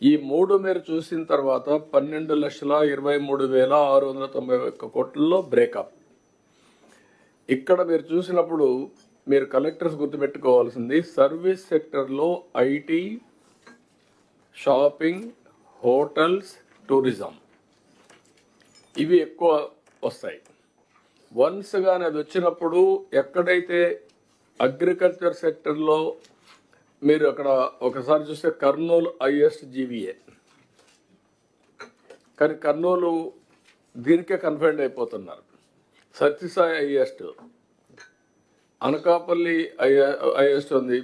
ఈ మూడు మీరు చూసిన తర్వాత 12,23,691 కోట్లలో బ్రేకప్. ఇక్కడ మీరు చూసినప్పుడు మీరు కలెక్టర్స్ గుర్తుపెట్టుకోవాల్సింది, సర్వీస్ సెక్టర్లో ఐటీ, షాపింగ్, హోటల్స్, టూరిజం ఇవి ఎక్కువ వస్తాయి. వన్స్ కానీ అది వచ్చినప్పుడు ఎక్కడైతే అగ్రికల్చర్ సెక్టర్లో మీరు అక్కడ ఒకసారి చూస్తే కర్నూలు హైయెస్ట్ జీవీఏ, కానీ కర్నూలు దీనికే కన్ఫైండ్ అయిపోతున్నారు. సత్యసాయి హైయెస్ట్, అనకాపల్లి హైయెస్ట్ ఉంది,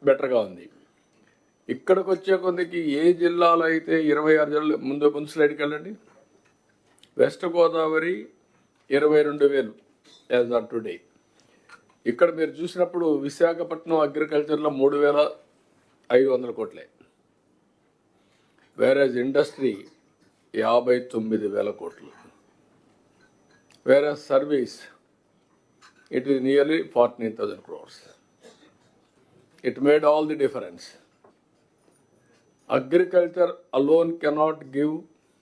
బెటర్గా ఉంది. ఇక్కడికి వచ్చే కొందికి ఏ జిల్లాలో అయితే 26 జిల్లాలు, ముందు స్లైడ్కి వెళ్ళండి. West Godavari 22,000 as on today. ఇక్కడ మీరు చూసినప్పుడు విశాఖపట్నం అగ్రికల్చర్లో 3,500 కోట్లే, వేరేజ్ ఇండస్ట్రీ 59,000 కోట్లు, average service it is nearly 14,000 crores. It made all the difference. Agriculture alone cannot give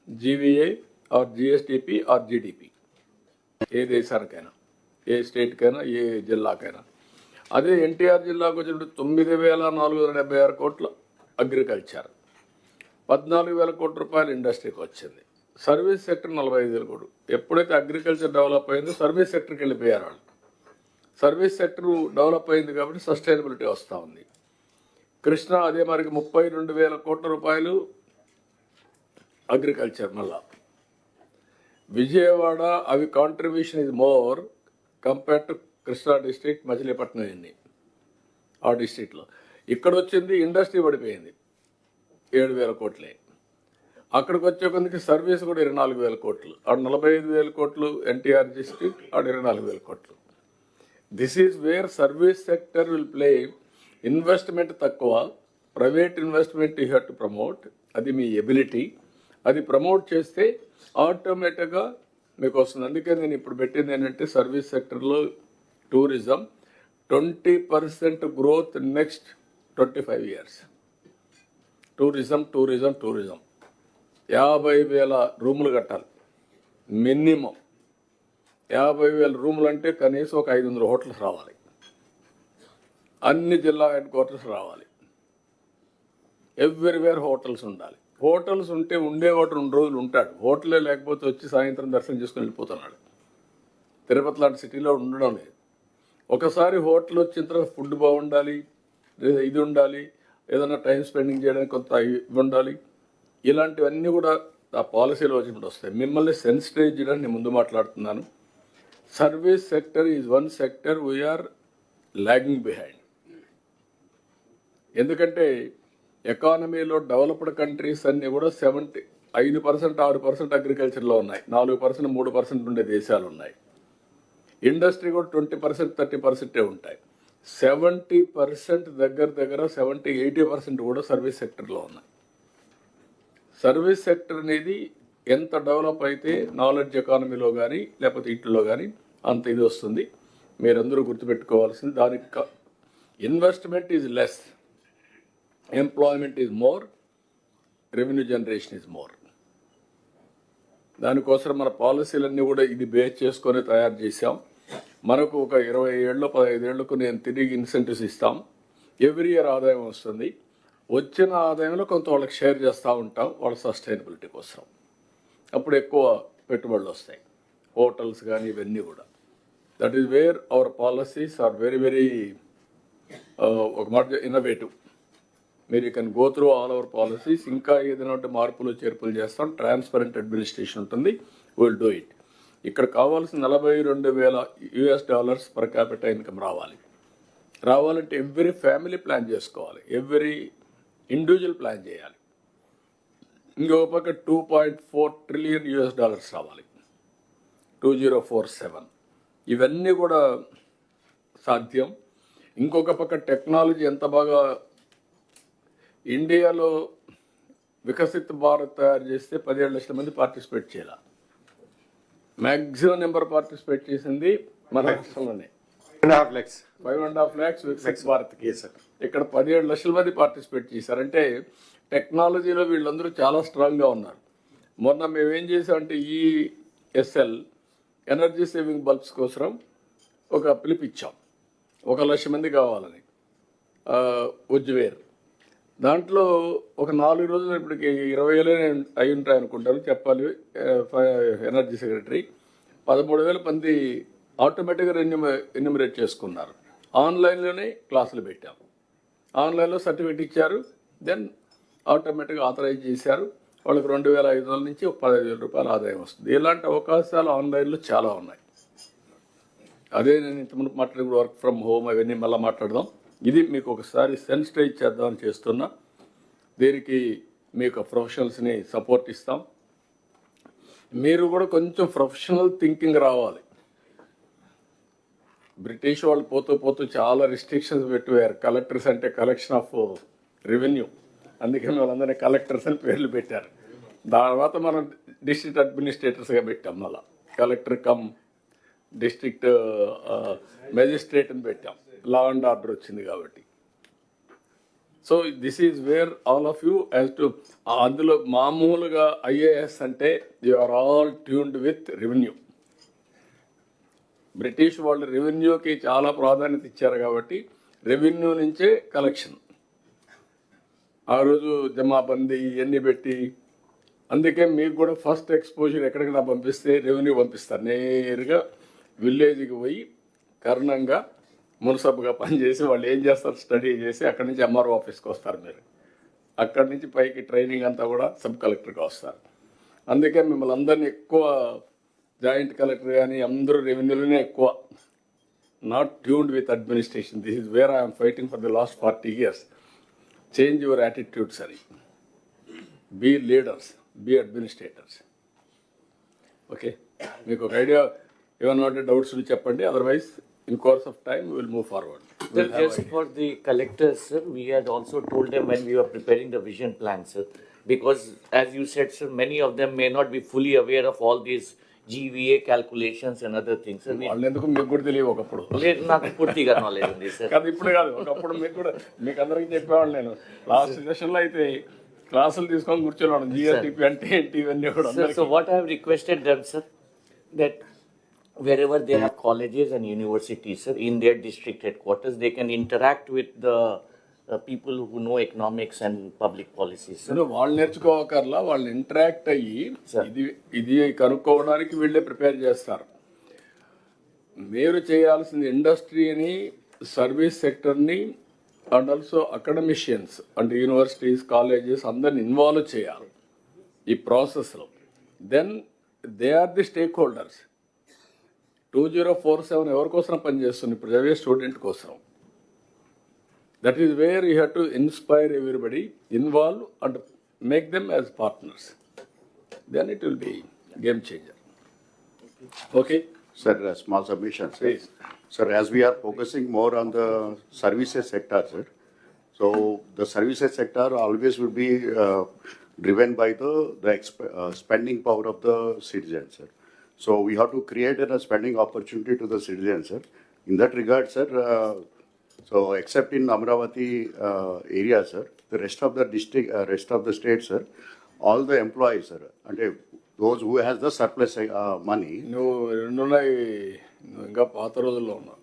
GVA or GSDP or GDP. ఏ దేశానికైనా, ఏ స్టేట్కైనా, ఏ జిల్లాకైనా. అదే ఎన్టీఆర్ జిల్లాకు వచ్చినప్పుడు 9,476 కోట్లు అగ్రికల్చర్, 14,000 కోట్ల రూపాయలు ఇండస్ట్రీకి వచ్చింది. సర్వీస్ సెక్టర్ 45,000 కోట్లు. ఎప్పుడైతే అగ్రికల్చర్ డెవలప్ అయిందో సర్వీస్ సెక్టర్కి వెళ్ళిపోయారు వాళ్ళు. సర్వీస్ సెక్టర్ డెవలప్ అయింది కాబట్టి సస్టైనబిలిటీ వస్తూ ఉంది. కృష్ణా అదే మరికి 32,000 కోట్ల రూపాయలు అగ్రికల్చర్. మళ్ళా విజయవాడ అవి contribution is more compare to Krishna district, Machilipatnam ఎన్ని ఆ డిస్ట్రిక్ట్లో. ఇక్కడ వచ్చింది ఇండస్ట్రీ పడిపోయింది 7,000 కోట్లే. అక్కడికి వచ్చే కొందికి సర్వీస్ కూడా 24,000 కోట్లు. ఆడ 45,000 కోట్లు ఎన్టీఆర్ డిస్ట్రిక్ట్, ఆడ 24,000 కోట్లు. This is where service sector will play. Investment తక్కువ, private investment you have to promote. అది మీ ఎబిలిటీ. అది ప్రమోట్ చేస్తే ఆటోమేటిక్గా మీకు వస్తుంది. అందుకే నేను ఇప్పుడు పెట్టింది ఏంటంటే సర్వీస్ సెక్టర్లో tourism 20% growth next 25 years. Tourism 50,000 రూములు కట్టాలి మినిమం. 50,000 రూములు అంటే కనీసం ఒక 500 హోటల్స్ రావాలి, అన్ని జిల్లా హెడ్ క్వార్టర్స్ రావాలి, ఎవ్రీవేర్ హోటల్స్ ఉండాలి. హోటల్స్ ఉంటే ఉండేవాడు 2 రోజులు ఉంటాడు. హోటలే లేకపోతే వచ్చి సాయంత్రం దర్శనం చేసుకుని వెళ్ళిపోతున్నాడు. తిరుపతి లాంటి సిటీలో ఉండడం లేదు. ఒకసారి హోటల్ వచ్చిన తర్వాత ఫుడ్ బాగుండాలి, ఇది ఉండాలి, ఏదైనా టైం స్పెండింగ్ చేయడానికి కొంత ఇవి ఉండాలి. ఇలాంటివన్నీ కూడా ఆ పాలసీలో వచ్చినప్పుడు వస్తాయి. మిమ్మల్ని సెన్సిటైజ్ చేయడానికి నేను ముందు మాట్లాడుతున్నాను. Service sector is one sector we are lagging behind. ఎందుకంటే ఎకానమీలో డెవలప్డ్ కంట్రీస్ అన్నీ కూడా 5%, 6% అగ్రికల్చర్లో ఉన్నాయి, 4%, 3% ఉండే దేశాలు ఉన్నాయి. ఇండస్ట్రీ కూడా 20%, 30% ఉంటాయి. 70% దగ్గర 70-80% కూడా సర్వీస్ సెక్టర్లో ఉన్నాయి. సర్వీస్ సెక్టర్ అనేది ఎంత డెవలప్ అయితే నాలెడ్జ్ ఎకానమీలో కానీ లేకపోతే ఇట్లో కానీ అంత ఇది వస్తుంది. మీరందరూ గుర్తుపెట్టుకోవాల్సింది. దానికి investment is less, employment is more, revenue generation is more. దానికోసం మన పాలసీలన్నీ కూడా ఇది బేస్ చేసుకొని తయారు చేసాం. మనకు ఒక 20 ఏళ్ళు 15 ఏళ్లకు నేను తిరిగి ఇన్సెంటివ్స్ ఇస్తాం. ఎవ్రీ ఇయర్ ఆదాయం వస్తుంది. వచ్చిన ఆదాయంలో కొంత వాళ్ళకి షేర్ చేస్తూ ఉంటాం వాళ్ళ సస్టైనబిలిటీ కోసం. అప్పుడు ఎక్కువ పెట్టుబడులు వస్తాయి, హోటల్స్ కానీ ఇవన్నీ కూడా. That is where our policies are very ఒక మాట ఇన్నోవేటివ్. మీరు can go through all our policies. ఇంకా ఏదైనా మార్పులు చేర్పులు చేస్తాం. ట్రాన్స్పరెంట్ అడ్మినిస్ట్రేషన్ ఉంటుంది. Will do it. ఇక్కడ కావాల్సిన $42,000 పర్ క్యాపిటల్ ఇన్కమ్ రావాలంటే ఎవ్రీ ఫ్యామిలీ ప్లాన్ చేసుకోవాలి, ఎవ్రీ ఇండివిజువల్ ప్లాన్ చేయాలి. ఇంకొక పక్క $2.4 trillion రావాలి 2047. ఇవన్నీ కూడా సాధ్యం. ఇంకొక పక్క టెక్నాలజీ ఎంత బాగా ఇండియాలో వికసిత్ భారత్ తయారు చేస్తే 17 లక్షల మంది పార్టిసిపేట్ చేయాలి. మ్యాక్సిమం నెంబర్ పార్టిసిపేట్ చేసింది మన రాష్ట్రంలోనే 5.5 lakhs వికసిత్ భారత్కి. ఇక్కడ 17 లక్షల మంది పార్టిసిపేట్ చేశారంటే టెక్నాలజీలో వీళ్ళందరూ చాలా స్ట్రాంగ్గా ఉన్నారు. మొన్న మేము ఏం చేసామంటే ఈ ఎస్ఎల్ ఎనర్జీ సేవింగ్ బల్బ్స్ కోసం ఒక పిలిపిచ్చాం, 1,00,000 మంది కావాలని ఉజ్వేర్. దాంట్లో ఒక 4 రోజులు ఇప్పటికి 20,000 అయి ఉంటాయి అనుకుంటారు చెప్పాలి. ఎనర్జీ సెక్రటరీ 13,000 మంది ఆటోమేటిక్గా ఎన్యూమరేట్ చేసుకున్నారు. ఆన్లైన్లోనే క్లాసులు పెట్టాం, ఆన్లైన్లో సర్టిఫికేట్ ఇచ్చారు, దెన్ ఆటోమేటిక్గా ఆథరైజ్ చేశారు. వాళ్ళకి 2,500 నుంచి 15,000 రూపాయల ఆదాయం వస్తుంది. ఇలాంటి అవకాశాలు ఆన్లైన్లో చాలా ఉన్నాయి. అదే నేను ఇంతకుముందు మాట్లాడిన వర్క్ ఫ్రమ్ హోమ్ అవన్నీ మళ్ళీ మాట్లాడదాం. ఇది మీకు ఒకసారి సెన్సిటైజ్ చేద్దామని చేస్తున్నా. దీనికి మీకు ప్రొఫెషనల్స్ని సపోర్ట్ ఇస్తాం. మీరు కూడా కొంచెం ప్రొఫెషనల్ థింకింగ్ రావాలి. బ్రిటిష్ వాళ్ళు పోతూ చాలా రిస్ట్రిక్షన్స్ పెట్టిపోయారు. కలెక్టర్స్ అంటే కలెక్షన్ ఆఫ్ రెవెన్యూ, అందుకని వాళ్ళందరినీ కలెక్టర్స్ అని పేర్లు పెట్టారు. తర్వాత మనం డిస్ట్రిక్ట్ అడ్మినిస్ట్రేటర్స్గా పెట్టాం, మళ్ళీ కలెక్టర్ కమ్ డిస్ట్రిక్ట్ మెజిస్ట్రేట్ అని పెట్టాం. లా అండ్ ఆర్డర్ వచ్చింది కాబట్టి. So this is where all of you as to, అందులో మామూలుగా ఐఏఎస్ అంటే you are all tuned with revenue. British వాళ్ళు రెవెన్యూకి చాలా ప్రాధాన్యత ఇచ్చారు కాబట్టి రెవెన్యూ నుంచే కలెక్షన్. ఆ రోజు జమాబందీ ఇవన్నీ పెట్టి, అందుకే మీకు కూడా ఫస్ట్ ఎక్స్పోజర్ ఎక్కడికైనా పంపిస్తే రెవెన్యూ పంపిస్తారు. నేరుగా విలేజ్కి పోయి కర్ణంగా మున్సబ్గా పనిచేసి వాళ్ళు ఏం చేస్తారు, స్టడీ చేసి అక్కడి నుంచి ఎంఆర్ఓ ఆఫీస్కి వస్తారు. మీరు అక్కడి నుంచి పైకి ట్రైనింగ్ అంతా కూడా సబ్ కలెక్టర్గా వస్తారు. అందుకే మిమ్మల్ని అందరినీ ఎక్కువ జాయింట్ కలెక్టర్ కానీ అందరూ రెవెన్యూలోనే ఎక్కువ, not tuned with administration. This is where I'm fighting for the last 40 years. Change your attitudes అని. Be leaders, be administrators. Okay, మీకు ఒక ఐడియా ఏమన్నా ఉంటే డౌట్స్ చెప్పండి. Otherwise in course of time we will move forward. Sir, just for the collectors, sir, we had also told them when we were preparing the vision plan, sir, because as you said, sir, many of them may not be fully aware of all these GVA calculations and other things. Sir, వాళ్ళు ఎందుకు మీకు కూడా తెలియదు ఒకప్పుడు. లేదు, నాకు పూర్తిగా knowledge ఉంది సార్. కాదు ఇప్పుడు కాదు, ఒకప్పుడు మీకు కూడా, మీకు అందరికీ చెప్పేవాళ్ళు. నేను లాస్ట్ సెషన్లో అయితే క్లాసులు తీసుకొని కూర్చోవాడు, జిఎస్టిపి అంటే ఏంటి ఇవన్నీ కూడా. So what I have requested them, sir, that wherever they have colleges and universities, sir, in their district headquarters, they can interact with the people who know economics and public policies, sir. వాళ్ళు నేర్చుకోకర్లా, వాళ్ళు interact అయ్యి ఇది కనుక్కోవడానికి వీళ్ళే prepare చేస్తారు. మీరు చేయాల్సింది ఇండస్ట్రీని, సర్వీస్ సెక్టర్ని అండ్ ఆల్సో అకాడమిషియన్స్ అంటే యూనివర్సిటీస్, కాలేజెస్ అందరిని ఇన్వాల్వ్ చేయాలి ఈ ప్రాసెస్లో. Then they are the stakeholders. 2047 ఎవరి కోసం పనిచేస్తుంది? ఇప్పుడు చదివే స్టూడెంట్ కోసం. That is where you have to inspire everybody, involve and make them as partners. Then it will be game changer. Okay Sir, small submission, sir. Please. Sir, as we are focusing more on the services sector, sir, so the services sector always will be driven by the spending power of the citizens, sir. So we have to create a spending opportunity to the citizens, sir. In that regard, sir, so except in Amravati area, sir, the rest of the district, rest of the state, sir, all the employees, sir, and those who has the surplus money. నువ్వు ఇంకా పాత రోజుల్లో ఉన్నావు.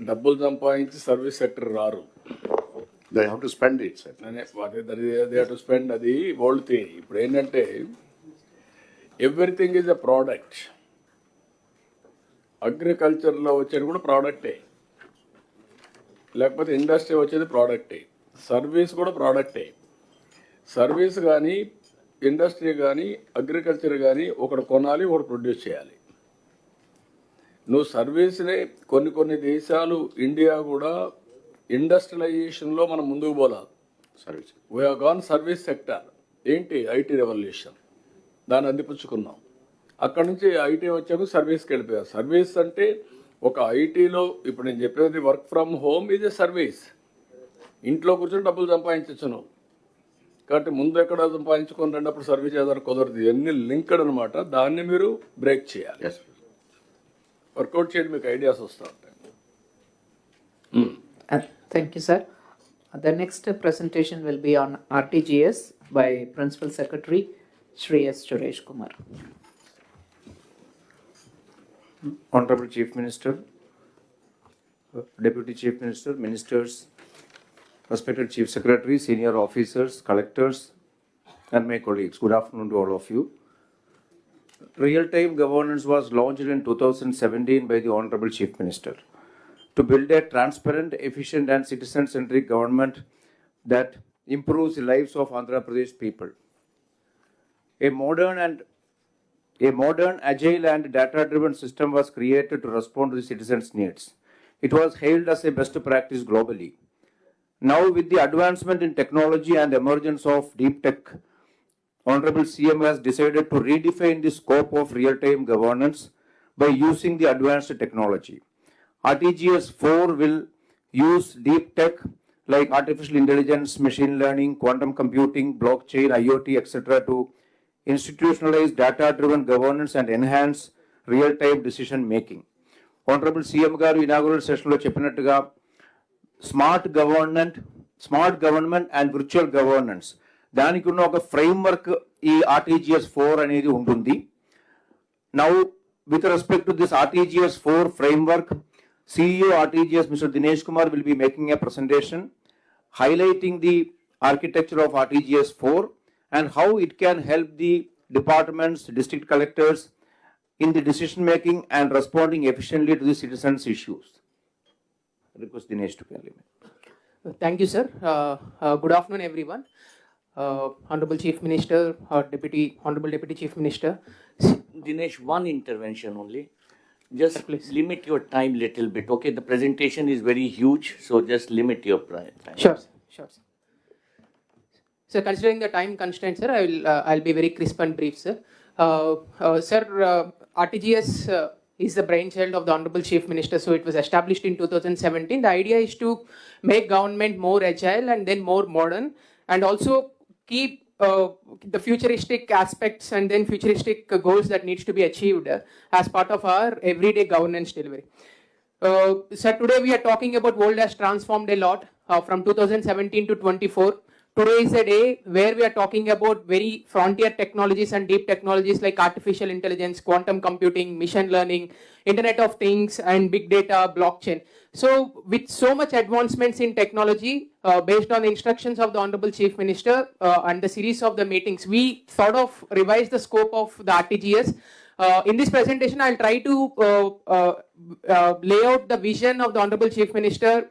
డబ్బులు సంపాదించి service sector రారు. They have to spend it, sir. They to spend. అది old thing. ఇప్పుడు ఏంటంటే ఎవ్రీథింగ్ ఈజ్ ఎ ప్రోడక్ట్. అగ్రికల్చర్లో వచ్చేది కూడా ప్రోడక్టే, లేకపోతే ఇండస్ట్రీ వచ్చేది ప్రోడక్టే, సర్వీస్ కూడా ప్రోడక్టే. సర్వీస్ కానీ, ఇండస్ట్రీ కానీ, అగ్రికల్చర్ కానీ ఒకటి కొనాలి, ఒకటి ప్రొడ్యూస్ చేయాలి. నువ్వు సర్వీస్నే కొన్ని దేశాలు, ఇండియా కూడా ఇండస్ట్రియలైజేషన్లో మనం ముందుకు పోవాలి. Service. We have gone service sector. ఏంటి? ఐటీ రెవల్యూషన్, దాన్ని అందిపుచ్చుకున్నాం. అక్కడి నుంచి ఐటీ వచ్చాక సర్వీస్కి వెళ్ళిపోయారు. సర్వీస్ అంటే ఒక ఐటీలో ఇప్పుడు నేను చెప్పేది work from home is a service. ఇంట్లో కూర్చొని డబ్బులు సంపాదించచ్చు నువ్వు. కాబట్టి ముందు ఎక్కడ సంపాదించుకొని రెండప్పుడు సర్వీస్ చేయాలని కుదరదు. ఇవన్నీ లింక్డ్ అనమాట. దాన్ని మీరు బ్రేక్ చేయాలి. Yes. వర్కౌట్ చేయండి, మీకు ఐడియాస్ వస్తూ ఉంటాయి. Thank you, sir. The next presentation will be on RTGS by Principal Secretary Shri S. Suresh Kumar. Honorable Chief Minister, Deputy Chief Minister, Ministers, respected Chief Secretary, senior officers, collectors, and my colleagues. Good afternoon to all of you. Real-time governance was launched in 2017 by the Honorable Chief Minister to build a transparent, efficient, and citizen-centric government that improves the lives of Andhra Pradesh people. A modern, agile, and data-driven system was created to respond to the citizens' needs. It was hailed as a best practice globally. Now, with the advancement in technology and emergence of deep tech, Honorable CM has decided to redefine the scope of real-time governance by using the advanced technology. RTGS 4 will use deep tech like artificial intelligence, machine learning, quantum computing, blockchain, IoT, etc. to institutionalize data-driven governance and enhance real-time decision making. Honorable CM garu inaugural session lo cheppinattuga smart government and virtual governance దానికి ఉన్న ఒక framework ఈ RTGS 4 అనేది ఉంటుంది. Now, with respect to this RTGS 4 framework, CEO RTGS Mr. Dinesh Kumar will be making a presentation highlighting the architecture of RTGS 4 and how it can help the departments, district collectors in the decision making and responding efficiently to the citizens' issues. I request Dinesh to kindly. Thank you, sir. Good afternoon, everyone. Honorable Chief Minister, Honorable Deputy Chief Minister. Dinesh, one intervention only. Just Please. limit your time little bit. Okay, the presentation is very huge, so just limit your time. Sure, sir. Sure, sir. So, considering the time constraints, sir, I'll be very crisp and brief, sir. Sir, RTGS is the brainchild of the Honorable Chief Minister. So, it was established in 2017. The idea is to make government more agile and then more modern, and also keep the futuristic aspects and then futuristic goals that needs to be achieved as part of our everyday governance delivery. Sir, today we are talking about world has transformed a lot from 2017 to 24. Today is a day where we are talking about very frontier technologies and deep technologies like artificial intelligence, quantum computing, machine learning, Internet of Things, and big data, blockchain. So, with so much advancements in technology, based on the instructions of the Honorable Chief Minister and the series of the meetings, we sort of revised the scope of the RTGS. In this presentation, I'll try to lay out the vision of the Honorable Chief Minister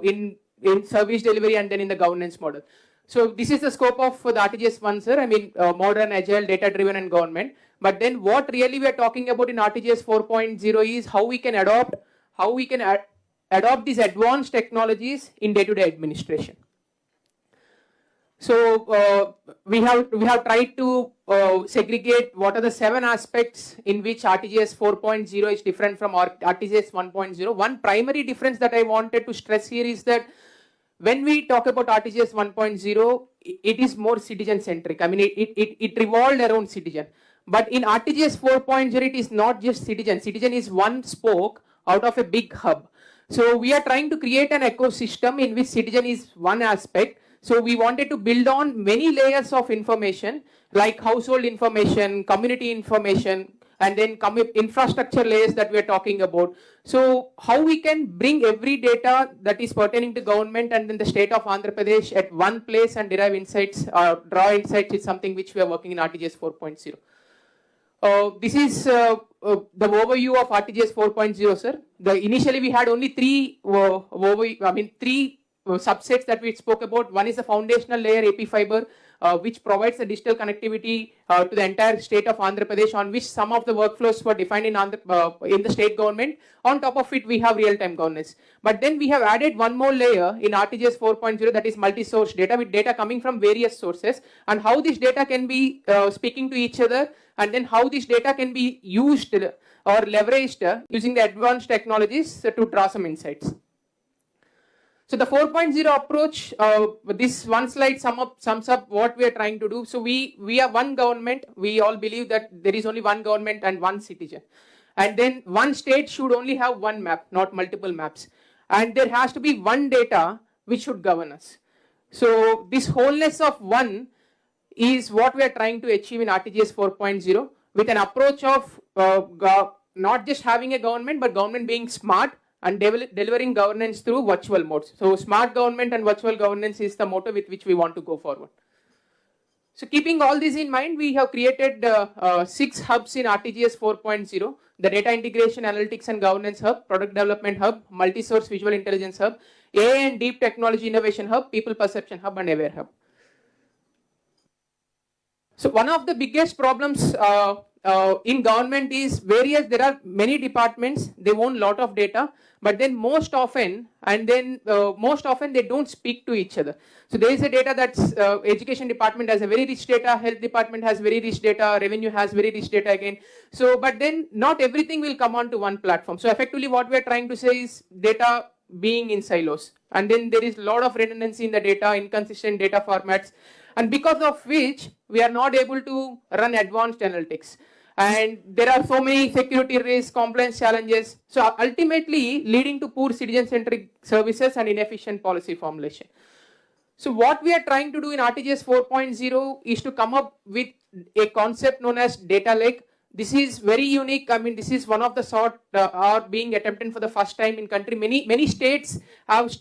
in service delivery and then in the governance model. So this is the scope of the RTGS 1, sir. I mean, modern, agile, data-driven, and government. But then what really we are talking about in RTGS 4.0 is how we can adopt these advanced technologies in day-to-day administration. So we have tried to segregate what are the 7 aspects in which RTGS 4.0 is different from RTGS 1.0. One primary difference that I wanted to stress here is that when we talk about RTGS 1.0, it is more citizen-centric. I mean, it revolved around citizen. But in RTGS 4.0, it is not just citizen. Citizen is one spoke out of a big hub. So we are trying to create an ecosystem in which citizen is one aspect. So we wanted to build on many layers of information like household information, community information, and then infrastructure layers that we are talking about. So how we can bring every data that is pertaining to government and then the state of Andhra Pradesh at one place and derive insights, draw insights is something which we are working in RTGS 4.0. This is the overview of RTGS 4.0, sir. Initially we had only three subsets that we spoke about. One is the foundational layer AP fiber, which provides the digital connectivity to the entire state of Andhra Pradesh, on which some of the workflows were defined in the state government. On top of it, we have real-time governance. But then we have added one more layer in RTGS 4.0, that is multi-source data, with data coming from various sources, and how this data can be speaking to each other, and then how this data can be used or leveraged using the advanced technologies to draw some insights. So the 4.0 approach, this one slide sums up what we are trying to do. So we are one government. We all believe that there is only one government and one citizen. And then one state should only have one map, not multiple maps. And there has to be one data which should govern us. So this wholeness of one is what we are trying to achieve in RTGS 4.0 with an approach of not just having a government, but government being smart and delivering governance through virtual modes. So smart government and virtual governance is the motto with which we want to go forward. So keeping all this in mind, we have created 6 hubs in RTGS 4.0, the Data Integration, Analytics and Governance Hub, Product Development Hub, Multi-Source Visual Intelligence Hub, AI and Deep Technology Innovation Hub, People Perception Hub and Aware Hub. So one of the biggest problems in government is there are many departments, they own a lot of data, but then most often they don't speak to each other. So there is a data that's education department has a very rich data, health department has very rich data, revenue has very rich data again. So but then not everything will come onto one platform. So effectively what we are trying to say is data being in silos, and then there is a lot of redundancy in the data, inconsistent data formats, and because of which we are not able to run advanced analytics. And there are so many security risks, compliance challenges, so ultimately leading to poor citizen-centric services and inefficient policy formulation. So what we are trying to do in RTGS 4.0 is to come up with a concept known as data lake. This is very unique. I mean, this is one of the sort are being attempted for the first time in country. Many states have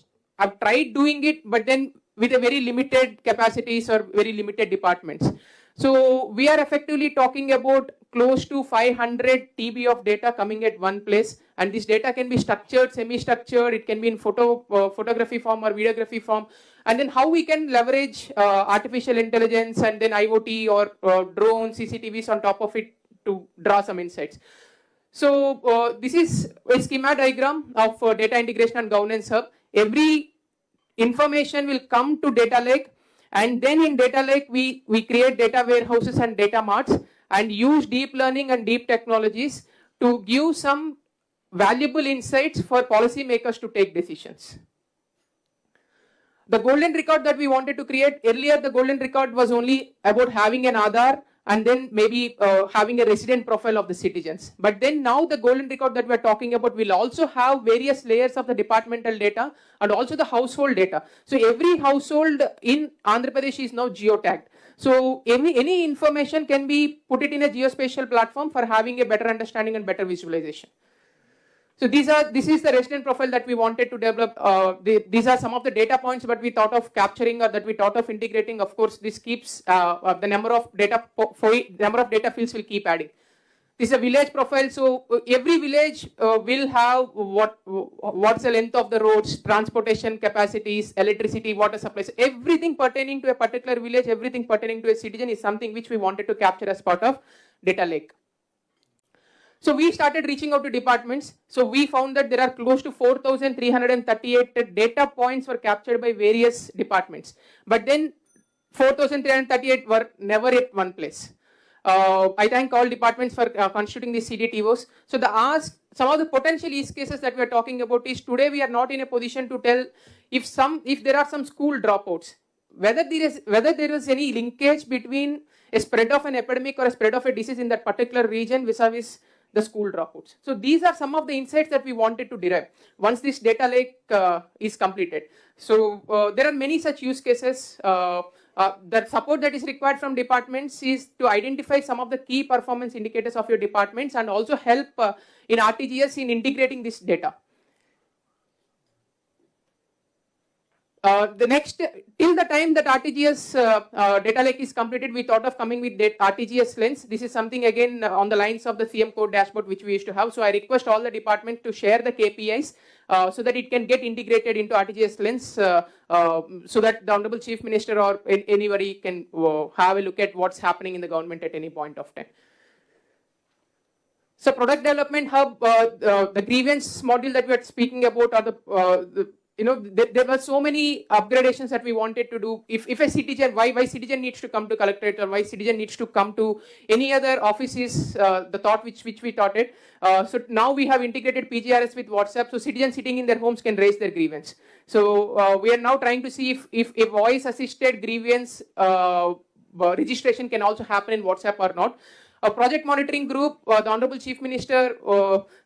tried doing it, but then with a very limited capacities or very limited departments. So we are effectively talking about close to 500 TB of data coming at one place, and this data can be structured, semi-structured, it can be in photography form or videography form, and then how we can leverage artificial intelligence and then IoT or drones, CCTVs on top of it to draw some insights. So this is a schema diagram of Data Integration and Governance Hub. Every information will come to data lake, and then in data lake we create data warehouses and data marts and use deep learning and deep technologies to give some valuable insights for policymakers to take decisions. The golden record that we wanted to create, earlier the golden record was only about having an Aadhaar and then maybe having a resident profile of the citizens. But then now the golden record that we're talking about will also have various layers of the departmental data and also the household data. So every household in Andhra Pradesh is now geotagged. So any information can be put it in a geospatial platform for having a better understanding and better visualization. So this is the resident profile that we wanted to develop. These are some of the data points that we thought of capturing or that we thought of integrating. Of course, this keeps the number of data fields will keep adding. This is a village profile. So every village will have what's the length of the roads, transportation capacities, electricity, water supplies, everything pertaining to a particular village, everything pertaining to a citizen is something which we wanted to capture as part of data lake. So we started reaching out to departments. So we found that there are close to 4,338 data points were captured by various departments. But then 4,338 were never at one place. I thank all departments for constituting these CDTOs. So some of the potential use cases that we are talking about is today we are not in a position to tell if there are some school dropouts, whether there is any linkage between a spread of an epidemic or a spread of a disease in that particular region vis-a-vis the school dropouts. So these are some of the insights that we wanted to derive once this data lake is completed. So there are many such use cases. The support that is required from departments is to identify some of the key performance indicators of your departments and also help in RTGS in integrating this data. Till the time that RTGS data lake is completed, we thought of coming with RTGS lens. This is something again on the lines of the CM code dashboard which we used to have. So I request all the departments to share the KPIs so that it can get integrated into RTGS lens so that the Honorable Chief Minister or anybody can have a look at what's happening in the government at any point of time. So product development hub, the grievance module that we are speaking about are there were so many upgradations that we wanted to do. If a citizen, why citizen needs to come to collectorate or why citizen needs to come to any other office is the thought which we taught it. So now we have integrated PGRS with WhatsApp, so citizens sitting in their homes can raise their grievance. So we are now trying to see if a voice assisted grievance registration can also happen in WhatsApp or not. a project monitoring group, the Honorable Chief Minister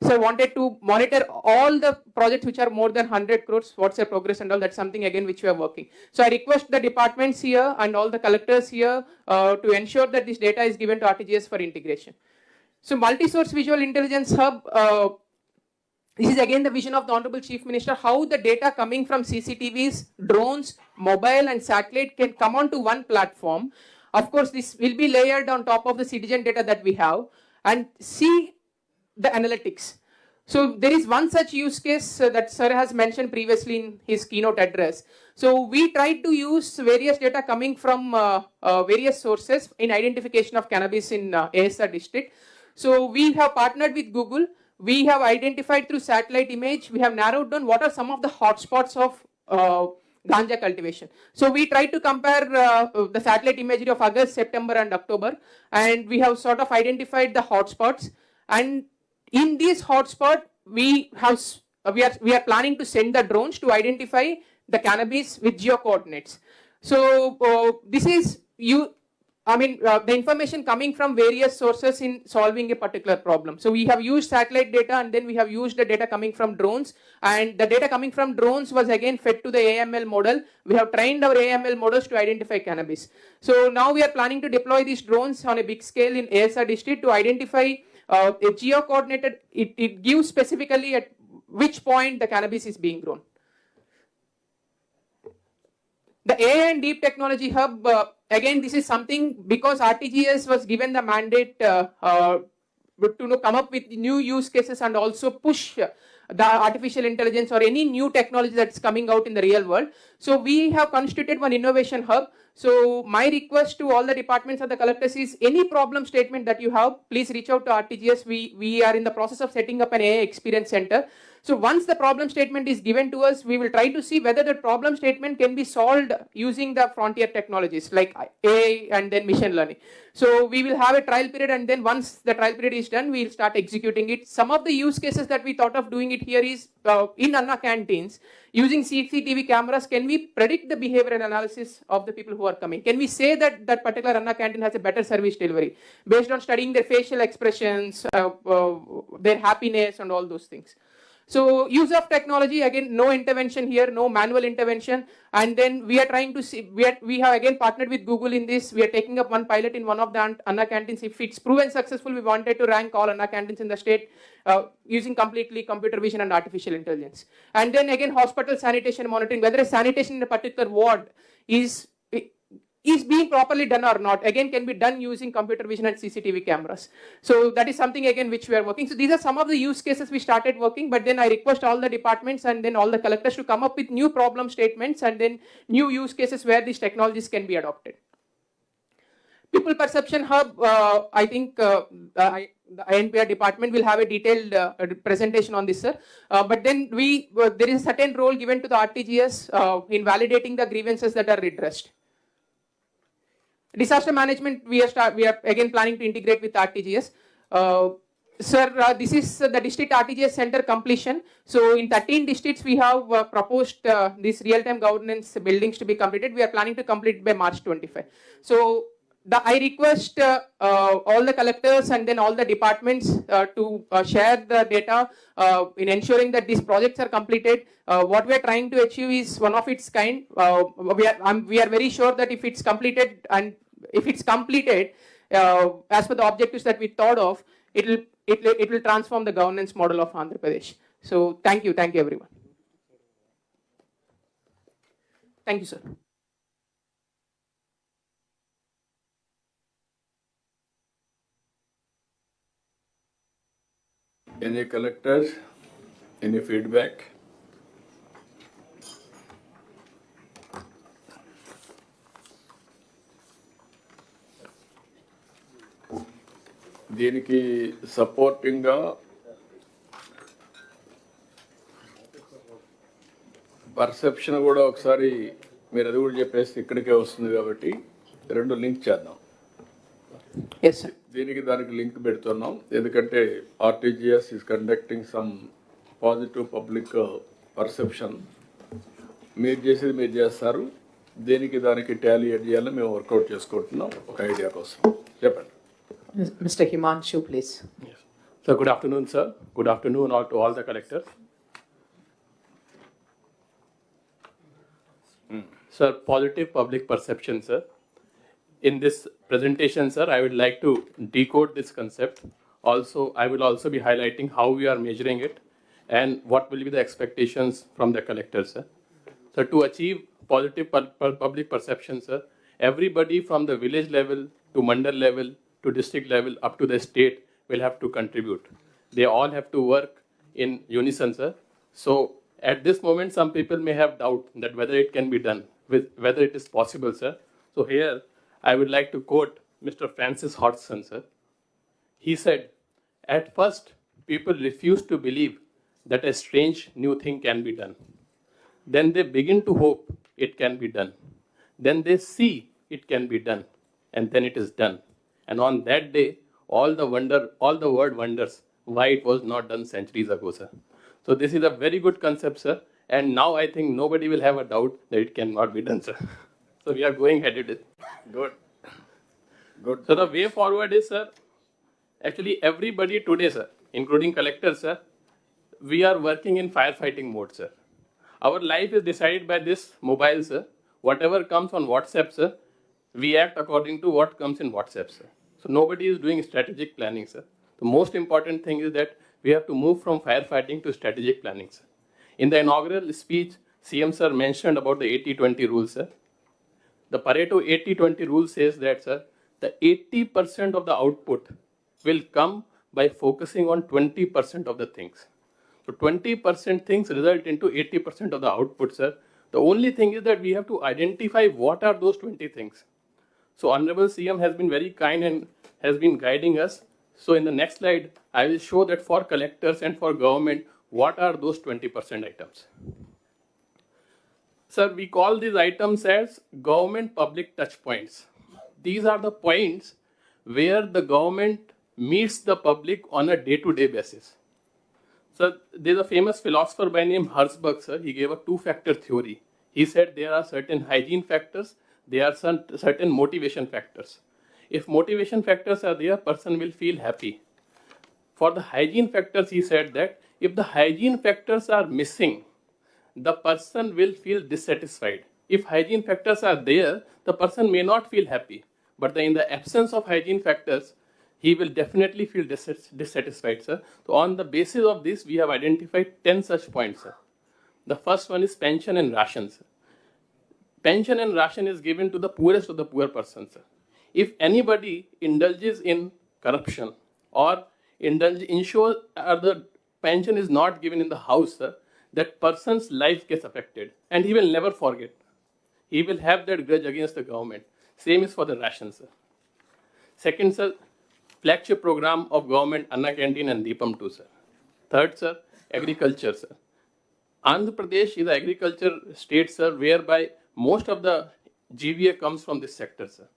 sir wanted to monitor all the projects which are more than 100 crores, what's their progress and all. That's something again which we are working. So I request the departments here and all the collectors here to ensure that this data is given to RTGS for integration. So multi-source visual intelligence hub, this is again the vision of the Honorable Chief Minister, how the data coming from CCTVs, drones, mobile and satellite can come onto one platform. Of course, this will be layered on top of the citizen data that we have and see the analytics. So there is one such use case that Sir has mentioned previously in his keynote address. So we tried to use various data coming from various sources in identification of cannabis in ASR district. So we have partnered with Google. We have identified through satellite image, we have narrowed down what are some of the hotspots of ganja cultivation. So we tried to compare the satellite imagery of August, September and October, and we have sort of identified the hotspots. And in these hotspots, we are planning to send the drones to identify the cannabis with geo coordinates. So this is the information coming from various sources in solving a particular problem. So we have used satellite data and then we have used the data coming from drones, and the data coming from drones was again fed to the AML model. We have trained our AML models to identify cannabis. So now we are planning to deploy these drones on a big scale in ASR district to identify a geo-coordinated, it gives specifically at which point the cannabis is being grown. The AI and Deep Technology Hub, again, this is something because RTGS was given the mandate to come up with new use cases and also push the artificial intelligence or any new technology that's coming out in the real world. So we have constituted one innovation hub. So my request to all the departments and the collectors is any problem statement that you have, please reach out to RTGS. We are in the process of setting up an AI experience center. So once the problem statement is given to us, we will try to see whether the problem statement can be solved using the frontier technologies like AI and then machine learning. So we will have a trial period, and then once the trial period is done, we will start executing it. Some of the use cases that we thought of doing it here is in Anna canteens, using CCTV cameras, can we predict the behavioral analysis of the people who are coming? Can we say that that particular Anna canteen has a better service delivery based on studying their facial expressions, their happiness and all those things? So use of technology, again, no intervention here, no manual intervention. And then we are trying to see, we have again partnered with Google in this. We are taking up one pilot in one of the Anna canteens. If it's proven successful, we wanted to rank all Anna canteens in the state using completely computer vision and artificial intelligence. And then again, hospital sanitation monitoring, whether a sanitation in a particular ward is being properly done or not, again can be done using computer vision and CCTV cameras. So that is something again which we are working. So these are some of the use cases we started working, but then I request all the departments and then all the collectors to come up with new problem statements and then new use cases where these technologies can be adopted. People Perception Hub, I think the INPR department will have a detailed presentation on this, sir. But then there is a certain role given to the RTGS in validating the grievances that are redressed. Disaster management, we are again planning to integrate with RTGS. Sir, this is the district RTGS center completion. So in 13 districts, we have proposed these real-time governance buildings to be completed. We are planning to complete by March 25. So I request all the collectors and then all the departments to share the data in ensuring that these projects are completed. What we are trying to achieve is one of its kind. We are very sure that if it's completed and if it's completed as per the objectives that we thought of, it will transform the governance model of Andhra Pradesh. So thank you everyone. Thank you, sir. Any collectors? Any feedback? దీనికి సపోర్టింగ్గా perception కూడా ఒకసారి మీరు అది కూడా చెప్పేస్తే ఇక్కడికే వస్తుంది కాబట్టి రెండు లింక్ చేద్దాం. Yes, sir. దీనికి దానికి లింక్ పెడుతున్నాం ఎందుకంటే RTGS is conducting some positive public perception. మీరు చేసేది మీరు చేస్తారు, దేనికి దానికి టాలీ చేయాలని మేము వర్కౌట్ చేసుకుంటున్నాం ఒక ఐడియా కోసం. చెప్పండి. Mr. Himanshu, please. Yes. So good afternoon, sir. Good afternoon all to all the collectors. Sir, positive public perception, sir. In this presentation, sir, I would like to decode this concept. Also, I will also be highlighting how we are measuring it and what will be the expectations from the collectors, sir. So to achieve positive public perception, sir, everybody from the village level to mandal level to district level up to the state will have to contribute. They all have to work in unison, sir. So at this moment, some people may have doubt that whether it can be done, whether it is possible, sir. So here, I would like to quote Mr. Francis Hodgson, sir. He said, at first, people refuse to believe that a strange new thing can be done. Then they begin to hope it can be done. Then they see it can be done, and then it is done. And on that day, all the world wonders why it was not done centuries ago, sir. So this is a very good concept, sir. And now I think nobody will have a doubt that it cannot be done, sir. So we are going ahead with it. Good. Good. So the way forward is, sir, actually everybody today, sir, including collectors, sir, we are working in firefighting mode, sir. Our life is decided by this mobile, sir. Whatever comes on WhatsApp, sir, we act according to what comes in WhatsApp, sir. So nobody is doing strategic planning, sir. The most important thing is that we have to move from firefighting to strategic planning, sir. In the inaugural speech, CM sir mentioned about the 80-20 rule, sir. The Pareto 80-20 rule says that, sir, the 80% of the output will come by focusing on 20% of the things. So 20% things result into 80% of the output, sir. The only thing is that we have to identify what are those 20 things. So Honorable CM has been very kind and has been guiding us. So in the next slide, I will show that for collectors and for government, what are those 20% items. Sir, we call these items as government public touch points. These are the points where the government meets the public on a day-to-day basis. So there's a famous philosopher by name Herzberg, sir. He gave a two-factor theory. He said there are certain hygiene factors, there are certain motivation factors. If motivation factors are there, person will feel happy. For the hygiene factors, he said that if the hygiene factors are missing, the person will feel dissatisfied. If hygiene factors are there, the person may not feel happy. But in the absence of hygiene factors, he will definitely feel dissatisfied, sir. So on the basis of this, we have identified 10 such points, sir. The first one is pension and rations. Pension and ration is given to the poorest of the poor persons, sir. If anybody indulges in corruption or ensures the pension is not given in the house, sir, that person's life gets affected and he will never forget. He will have that grudge against the government. Same is for the rations, sir. Second, sir, flagship program of government, Anna Canteen and Deepam too, sir. Third, sir, agriculture, sir. Andhra Pradesh is an agriculture state, sir, whereby most of the GVA comes from this sector, sir.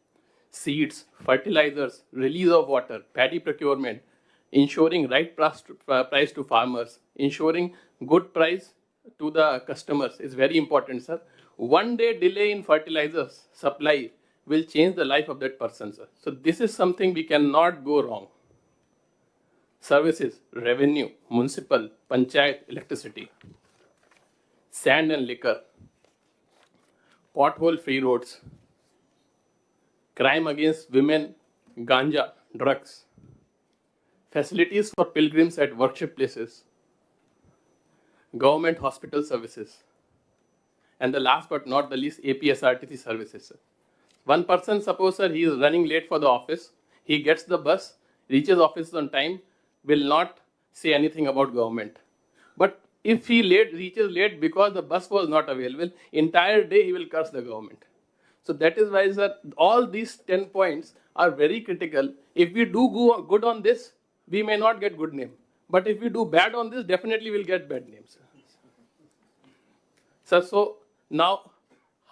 Seeds, fertilizers, release of water, paddy procurement, ensuring right price to farmers, ensuring good price to the customers is very important, sir. One day delay in fertilizers supply will change the life of that person, sir. So this is something we cannot go wrong. Services, revenue, municipal, panchayat, electricity, sand and liquor, pothole-free roads, crime against women, ganja, drugs, facilities for pilgrims at worship places, government hospital services, and the last but not the least, APSRTC services, sir. One person, suppose, sir, he is running late for the office, he gets the bus, reaches office on time, will not say anything about government. But if he reaches late because the bus was not available, entire day he will curse the government. So that is why, sir, all these 10 points are very critical. If we do good on this, we may not get good name. But if we do bad on this, definitely we'll get bad names. Sir, so now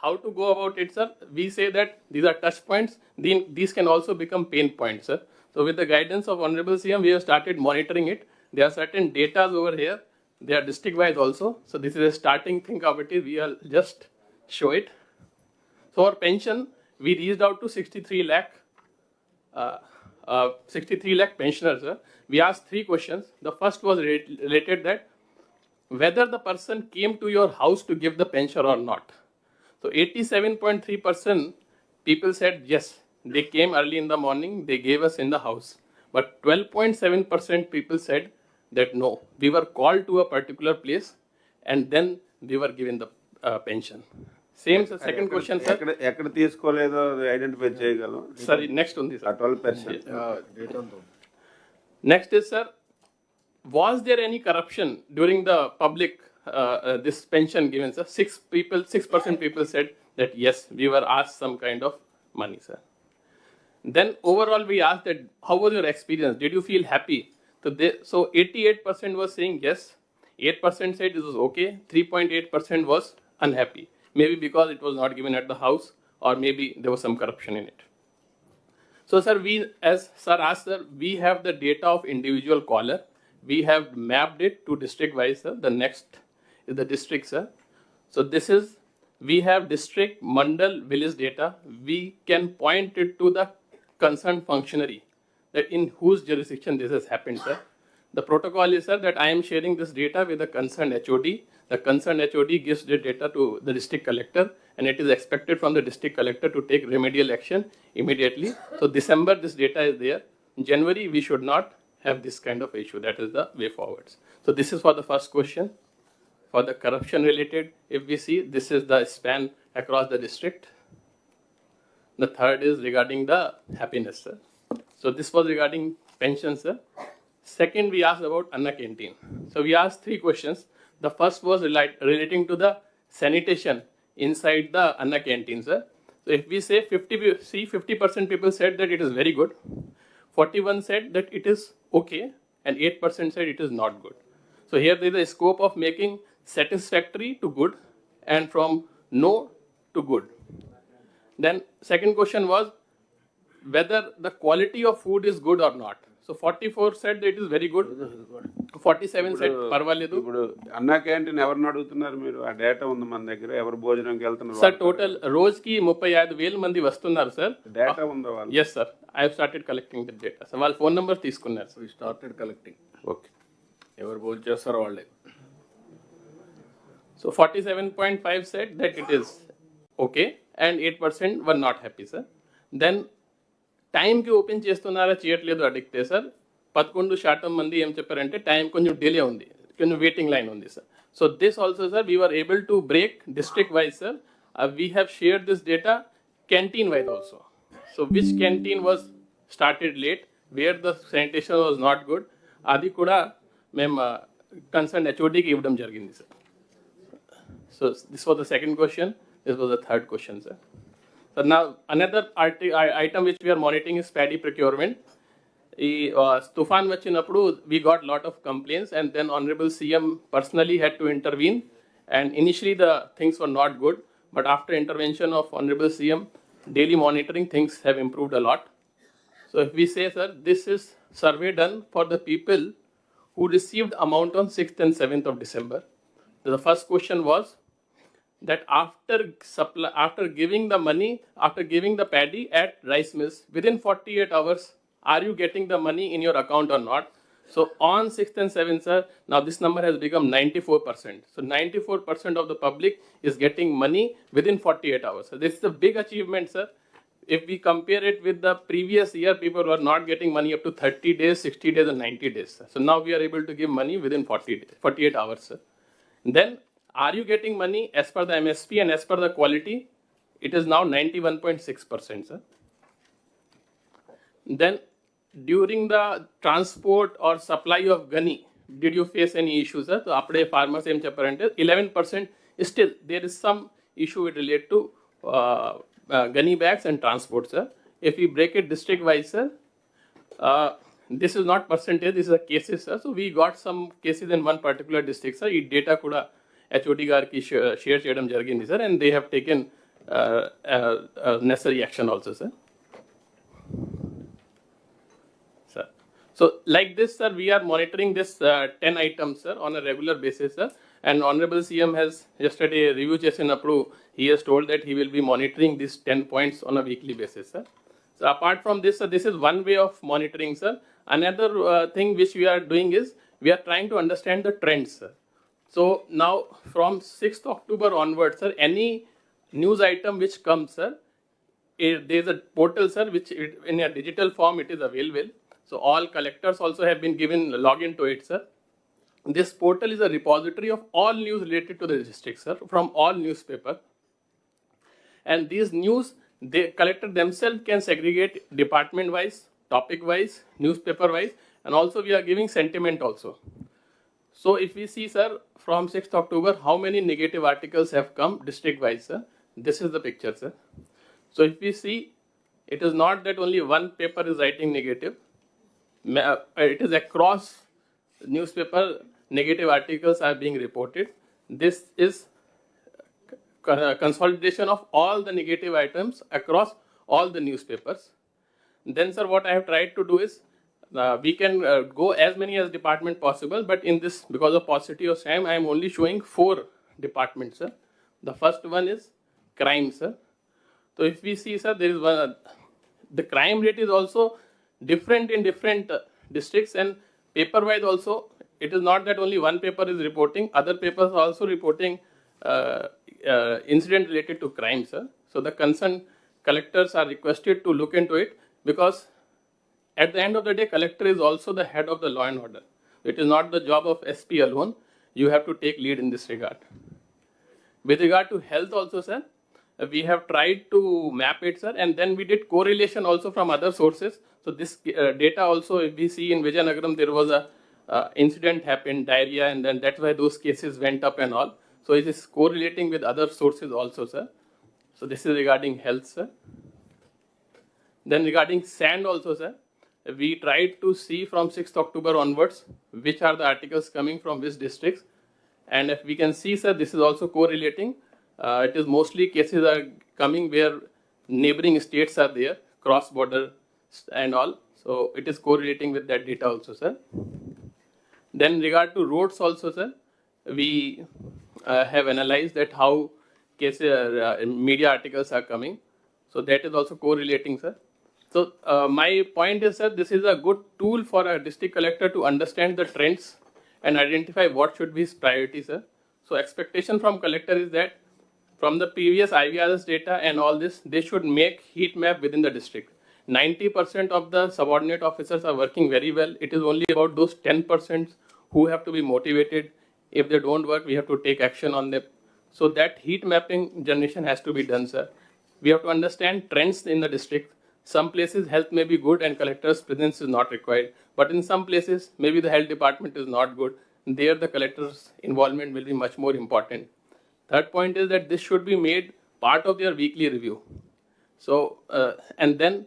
how to go about it, sir? We say that these are touch points. These can also become pain points, sir. So with the guidance of Honorable CM, we have started monitoring it. There are certain data over here. They are district-wise also. So this is a starting thing of it. We will just show it. So our pension, we reached out to 63 lakh 63 lakh pensioners, sir, we asked 3 questions. The first was related that whether the person came to your house to give the pension or not. So 87.3% people said yes, they came early in the morning, they gave us in the house. But 12.7% people said that no, we were called to a particular place and then we were given the pension. Same second question, sir. ఎక్కడ తీసుకోలేదో identify చేయగలం. Sorry, next one, sir. 12%. Next is, sir, was there any corruption during the public this pension given, sir? 6% people said that yes, we were asked some kind of money, sir. Then overall we asked that how was your experience? Did you feel happy? So 88% was saying yes, 8% said it was okay, 3.8% was unhappy. Maybe because it was not given at the house, or maybe there was some corruption in it. So, sir, as sir asked, sir, we have the data of individual caller. We have mapped it to district wise, sir. The next is the district, sir. So this is, we have district, mandal, village data. We can point it to the concerned functionary that in whose jurisdiction this has happened, sir. The protocol is, sir, that I am sharing this data with the concerned HOD. The concerned HOD gives the data to the district collector, and it is expected from the district collector to take remedial action immediately. So December, this data is there. In January, we should not have this kind of issue. That is the way forwards. So this is for the first question. For the corruption related, if we see, this is the span across the district. The third is regarding the happiness, sir. So this was regarding pensions, sir. Second, we asked about Anna Canteen. So we asked 3 questions. The first was relating to the sanitation inside the Anna Canteen, sir. So if we say 50% people said that it is very good, 41 said that it is okay, and 8% said it is not good. So here there is a scope of making satisfactory to good and from no to good. Then second question was whether the quality of food is good or not. So 44 said that it is very good. 47 said parvaledu. ఇప్పుడు అన్నా canteen ఎవరిని అడుగుతున్నారు మీరు? ఆ data ఉంది మన దగ్గర, ఎవరు భోజనంకి వెళ్తున్నారు? Sir, total రోజుకి 35,000 మంది వస్తున్నారు, sir. డేటా ఉందా వాళ్ళు? Yes, sir. I have started collecting the data. So వాళ్ళ ఫోన్ నెంబర్ తీసుకున్నారు. We started collecting. ఓకే. ఎవరు భోజనం చేస్తారో వాళ్ళే. So 47.5 said that it is okay and 8% were not happy, sir. Then టైంకి ఓపెన్ చేస్తున్నారా చేయట్లేదు అడిగితే సార్ 11% మంది ఏం చెప్పారంటే టైం కొంచెం డిలే ఉంది, కొంచెం వెయిటింగ్ లైన్ ఉంది, sir. So this also, sir, we were able to break district wise, sir. We have shared this data canteen wise also. So which canteen was started late, wear the sanitation was not good, అది కూడా మేము concern హెచ్ఓడికి ఇవ్వడం జరిగింది, sir. So this was the second question, this was the third question, sir. So now another item which we are monitoring is paddy procurement. Tufan vachinappudu we got lot of complaints, and then Honorable CM personally had to intervene, and initially the things were not good, but after intervention of Honorable CM, daily monitoring, things have improved a lot. So if we say, sir, this is survey done for the people who received amount on 6th and 7th of December. So the first question was that after giving the money, after giving the paddy at rice mills, within 48 hours, are you getting the money in your account or not? So on 6th and 7th, sir, now this number has become 94%. So 94% of the public is getting money within 48 hours. So this is a big achievement, sir. If we compare it with the previous year, people were not getting money up to 30 days, 60 days, and 90 days, sir. So now we are able to give money within 48 hours, sir. And then, are you getting money as per the MSP and as per the quality? It is now 91.6%, sir. Then, during the transport or supply of gunny, did you face any issues, sir? So, apde farmers em chepparante 11% still there is some issue with relate to gunny bags and transport, sir. If we break it district wise, sir, this is not percentage, this is a cases, sir. So we got some cases in one particular district, sir. Ee data kuda HOD గారికి share చేయడం జరిగింది, sir, and they have taken necessary action also, sir. Sir, so like this, sir, we are monitoring this 10 items, sir, on a regular basis, sir, and Honorable CM has yesterday review చేసినప్పుడు he has told that he will be monitoring these 10 points on a weekly basis, sir. So apart from this, this is one way of monitoring, sir. Another thing which we are doing is we are trying to understand the trends, sir. So now from 6th October onwards, sir, any news item which comes, sir, there is a portal, sir, which in a digital form it is available. So all collectors also have been given login to it, sir. This portal is a repository of all news related to the district, sir, from all newspapers. And these news, the collector themselves can segregate department wise, topic wise, newspaper wise, and also we are giving sentiment also. So if we see, sir, from 6th October, how many negative articles have come district wise, sir? This is the picture, sir. So if we see, it is not that only one paper is writing negative. It is across newspaper, negative articles are being reported. This is consolidation of all the negative items across all the newspapers. Then, sir, what I have tried to do is, we can go as many as department possible, but in this, because of paucity of time, I am only showing 4 departments, sir. The first one is crime, sir. So if we see, sir, there is one, the crime rate is also different in different districts, and paper-wise also, it is not that only one paper is reporting, other papers are also reporting incident related to crime, sir. So the concerned collectors are requested to look into it, because at the end of the day, collector is also the head of the law and order. It is not the job of SP alone. You have to take lead in this regard. With regard to health also, sir, we have tried to map it, sir, and then we did correlation also from other sources. So this data also, if we see in Vijayanagaram, there was a incident happened, diarrhea, and then that's why those cases went up and all. So it is correlating with other sources also, sir. So this is regarding health, sir. Then regarding sand also, sir, we tried to see from 6th October onwards, which are the articles coming from which districts. And if we can see, sir, this is also correlating. It is mostly cases are coming where neighboring states are there, cross-border and all. So it is correlating with that data also, sir. Then regard to roads also, sir, we have analyzed that how cases, media articles are coming. So that is also correlating, sir. So my point is, sir, this is a good tool for a district collector to understand the trends and identify what should be his priority, sir. So expectation from collector is that from the previous IVRS data and all this, they should make heat map within the district. 90% of the subordinate officers are working very well. It is only about those 10% who have to be motivated. If they don't work, we have to take action on them. So that heat mapping generation has to be done, sir. We have to understand trends in the district. Some places health may be good and collector's presence is not required. But in some places, maybe the health department is not good. There the collector's involvement will be much more important. Third point is that this should be made part of their weekly review. So, and then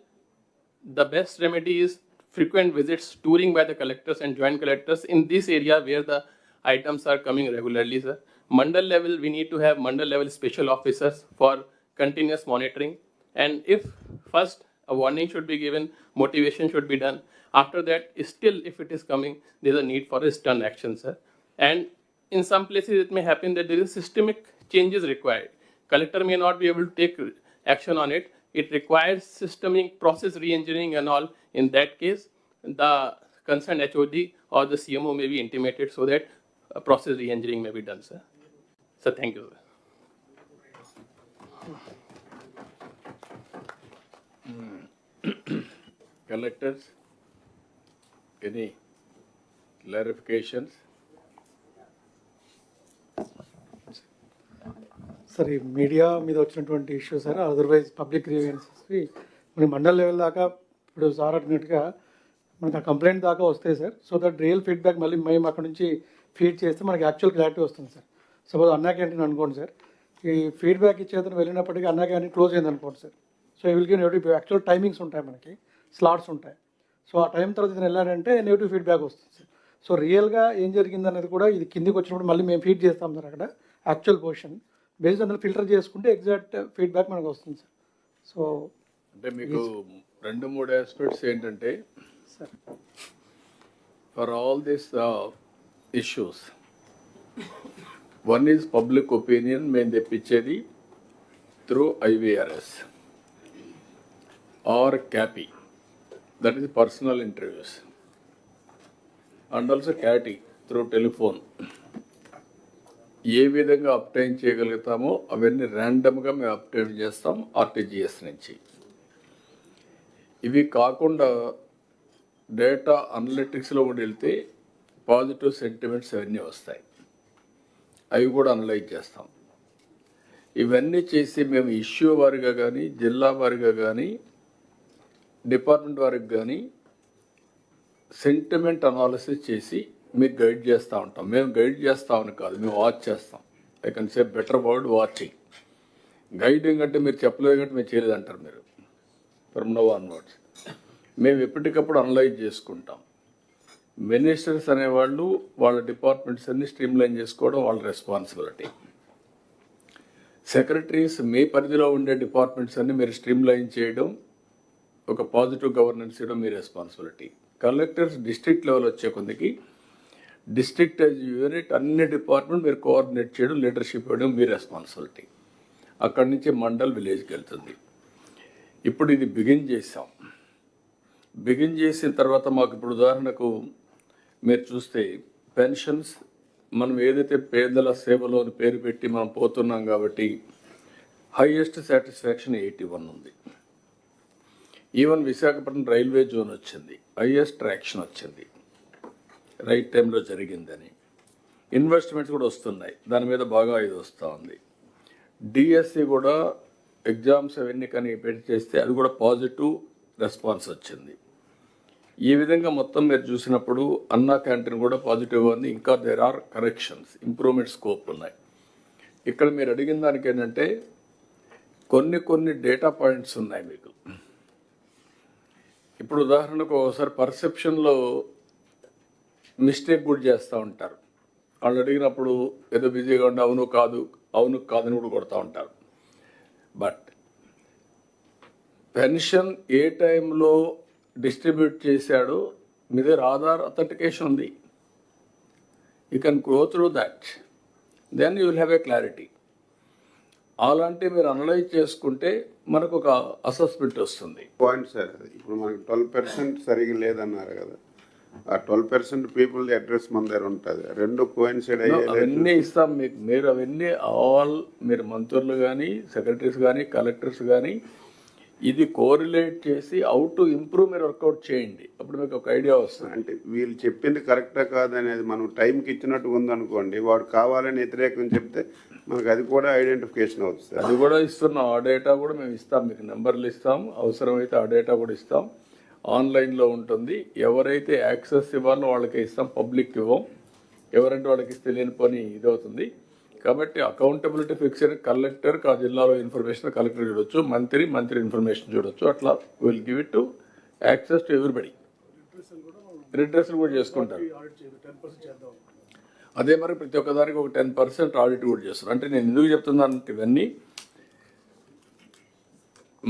the best remedy is frequent visits, touring by the collectors and joint collectors in this area where the items are coming regularly, sir. Mandal level, we need to have mandal level special officers for continuous monitoring. And if first a warning should be given, motivation should be done. After that, still if it is coming, there is a need for a stern action, sir. And in some places, it may happen that there is systemic changes required. Collector may not be able to take action on it. It requires systemic process re-engineering and all. In that case, the concerned HOD or the CMO may be intimated so that a process re-engineering may be done, sir. So thank you, sir. Collectors, any clarifications? Sir ఈ media మీద వచ్చినటువంటి issue sir, otherwise public గ్రీవెన్సెస్కి మన mandal level దాకా ఇప్పుడు sir అడిగినట్టుగా మనకు ఆ complaint దాకా వస్తాయి sir. So that real feedback మళ్ళీ మేము అక్కడ నుంచి ఫీడ్ చేస్తే మనకి యాక్చువల్ క్లారిటీ వస్తుంది సార్. సపోజ్ అన్నా క్యాంటీన్ అనుకోండి సార్, ఈ ఫీడ్బ్యాక్ ఇచ్చేతను వెళ్ళినప్పటికీ అన్నా క్యాంటీన్ క్లోజ్ అయింది అనుకోండి సార్. సో ఈ will give negative, actual timings ఉంటాయి, మనకి స్లాట్స్ ఉంటాయి. సో ఆ టైం తర్వాత ఇతను వెళ్ళాడంటే నెగిటివ్ ఫీడ్బ్యాక్ వస్తుంది సార్. సో రియల్గా ఏం జరిగింది అనేది కూడా ఇది కిందికి వచ్చినప్పుడు మళ్ళీ మేము ఫీడ్ చేస్తాం సార్ అక్కడ యాక్చువల్ పొజిషన్ బేస్డ్ అందులో ఫిల్టర్ చేసుకుంటే ఎగ్జాక్ట్ ఫీడ్బ్యాక్ మనకు వస్తుంది సార్. సో అంటే మీకు 2-3 ఆస్పెక్ట్స్ ఏంటంటే, sir for all this issues, one is public opinion మేము తెప్పించేది through IVRS. or CAPI, that is personal interviews, and also CATI through telephone. ఏ విధంగా obtain చేయగలుగుతామో అవన్నీ ర్యాండమ్గా మేము అప్టైన్ చేస్తాం ఆర్టీజీఎస్ నుంచి. ఇవి కాకుండా డేటా అనలిటిక్స్లో కూడా వెళ్తే పాజిటివ్ సెంటిమెంట్స్ అవన్నీ వస్తాయి, అవి కూడా అనలైజ్ చేస్తాం. ఇవన్నీ చేసి మేము ఇష్యూ వారిగా కానీ, జిల్లా వారిగా కానీ, డిపార్ట్మెంట్ వారికి కానీ సెంటిమెంట్ అనాలిసిస్ చేసి మీకు గైడ్ చేస్తూ ఉంటాం. మేము గైడ్ చేస్తామని కాదు, మేము వాచ్ చేస్తాం. I can say better word watching. Guiding అంటే మీరు చెప్పలేదు కంటే మేము చేయలేదంటారు మీరు. ఫ్రమ్ నౌ ఆన్వర్డ్స్ మేము ఎప్పటికప్పుడు అనలైజ్ చేసుకుంటాం. మినిస్టర్స్ అనేవాళ్ళు వాళ్ళ డిపార్ట్మెంట్స్ అన్ని స్ట్రీమ్లైన్ చేసుకోవడం వాళ్ళ రెస్పాన్సిబిలిటీ. సెక్రటరీస్ మీ పరిధిలో ఉండే డిపార్ట్మెంట్స్ అన్ని మీరు స్ట్రీమ్లైన్ చేయడం, ఒక పాజిటివ్ గవర్నెన్స్ చేయడం మీ రెస్పాన్సిబిలిటీ. కలెక్టర్స్ డిస్ట్రిక్ట్ లెవెల్ వచ్చే కొందికి డిస్ట్రిక్ట్ యాజ్ యూనిట్ అన్ని డిపార్ట్మెంట్ మీరు కోఆర్డినేట్ చేయడం, లీడర్షిప్ ఇవ్వడం మీ రెస్పాన్సిబిలిటీ. అక్కడి నుంచి మండల్ విలేజ్కి వెళ్తుంది. ఇప్పుడు ఇది బిగిన్ చేసాం. బిగిన్ చేసిన తర్వాత మాకు ఇప్పుడు ఉదాహరణకు మీరు చూస్తే పెన్షన్స్ మనం ఏదైతే పేదల సేవలో అని పేరు పెట్టి మనం పోతున్నాం కాబట్టి హైయెస్ట్ సాటిస్ఫాక్షన్ 81 ఉంది. ఈవెన్ విశాఖపట్నం రైల్వే జోన్ వచ్చింది, హైయెస్ట్ ట్రాక్షన్ వచ్చింది, రైట్ టైంలో జరిగిందని. ఇన్వెస్ట్మెంట్స్ కూడా వస్తున్నాయి, దాని మీద బాగా ఇది వస్తూ ఉంది. డిఎస్సి కూడా ఎగ్జామ్స్ అవన్నీ కానీ పెట్టి చేస్తే అది కూడా పాజిటివ్ రెస్పాన్స్ వచ్చింది. ఈ విధంగా మొత్తం మీరు చూసినప్పుడు అన్నా క్యాంటీన్ కూడా పాజిటివ్గా ఉంది. ఇంకా there are corrections, improvement scope ఉన్నాయి. ఇక్కడ మీరు అడిగిన దానికి ఏంటంటే కొన్ని డేటా పాయింట్స్ ఉన్నాయి మీకు. ఇప్పుడు ఉదాహరణకు ఒకసారి పర్సెప్షన్లో మిస్టేక్ కూడా చేస్తూ ఉంటారు. వాళ్ళు అడిగినప్పుడు ఏదో బిజీగా ఉండి అవును కాదని కూడా కొడతా ఉంటారు. బట్ పెన్షన్ ఏ టైంలో డిస్ట్రిబ్యూట్ చేశాడో మీ దగ్గర ఆధార్ అథెంటికేషన్ ఉంది. You can go through that, then you will have a clarity. అలాంటి మీరు అనలైజ్ చేసుకుంటే మనకు ఒక అసెస్మెంట్ వస్తుంది. పాయింట్ సార్, ఇప్పుడు మనకు 12% సరిగ్గా లేదన్నారు కదా, ఆ 12% పీపుల్ అడ్రస్ మన దగ్గర ఉంటుంది. రెండు కోయిన్సైడ్ అవన్నీ ఇస్తాం మీకు. మీరు అవన్నీ ఆల్ మీరు మంత్రులు కానీ, సెక్రటరీస్ కానీ, కలెక్టర్స్ కానీ ఇది కోరిలేట్ చేసి హౌ టు ఇంప్రూవ్ మీరు వర్కౌట్ చేయండి. అప్పుడు మీకు ఒక ఐడియా వస్తుంది. అంటే వీళ్ళు చెప్పింది కరెక్టా కాదనేది మనం టైంకి ఇచ్చినట్టు ఉందనుకోండి, వాడు కావాలని వ్యతిరేకం చెప్తే మనకు అది కూడా ఐడెంటిఫికేషన్ అవుతుంది. అది కూడా ఇస్తున్నాం. ఆ డేటా కూడా మేము ఇస్తాం, మీకు నెంబర్లు ఇస్తాం, అవసరమైతే ఆ డేటా కూడా ఇస్తాం. ఆన్లైన్లో ఉంటుంది. ఎవరైతే యాక్సెస్ ఇవ్వాలో వాళ్ళకి ఇస్తాం, పబ్లిక్ ఇవ్వం. ఎవరంటే వాళ్ళకి ఇస్తే లేని పని ఇదవుతుంది. కాబట్టి అకౌంటబిలిటీ ఫిక్స్ అయిన కలెక్టర్కి ఆ జిల్లాలో ఇన్ఫర్మేషన్ కలెక్టర్ చూడొచ్చు, మంత్రి ఇన్ఫర్మేషన్ చూడొచ్చు. అట్లా will give it to access to everybody. రిడ్రెస్లు కూడా చేసుకుంటారు. అదే మరి ప్రతి ఒక్కదానికి ఒక 10% ఆడిట్ కూడా చేస్తారు. అంటే నేను ఎందుకు చెప్తున్నాను అంటే ఇవన్నీ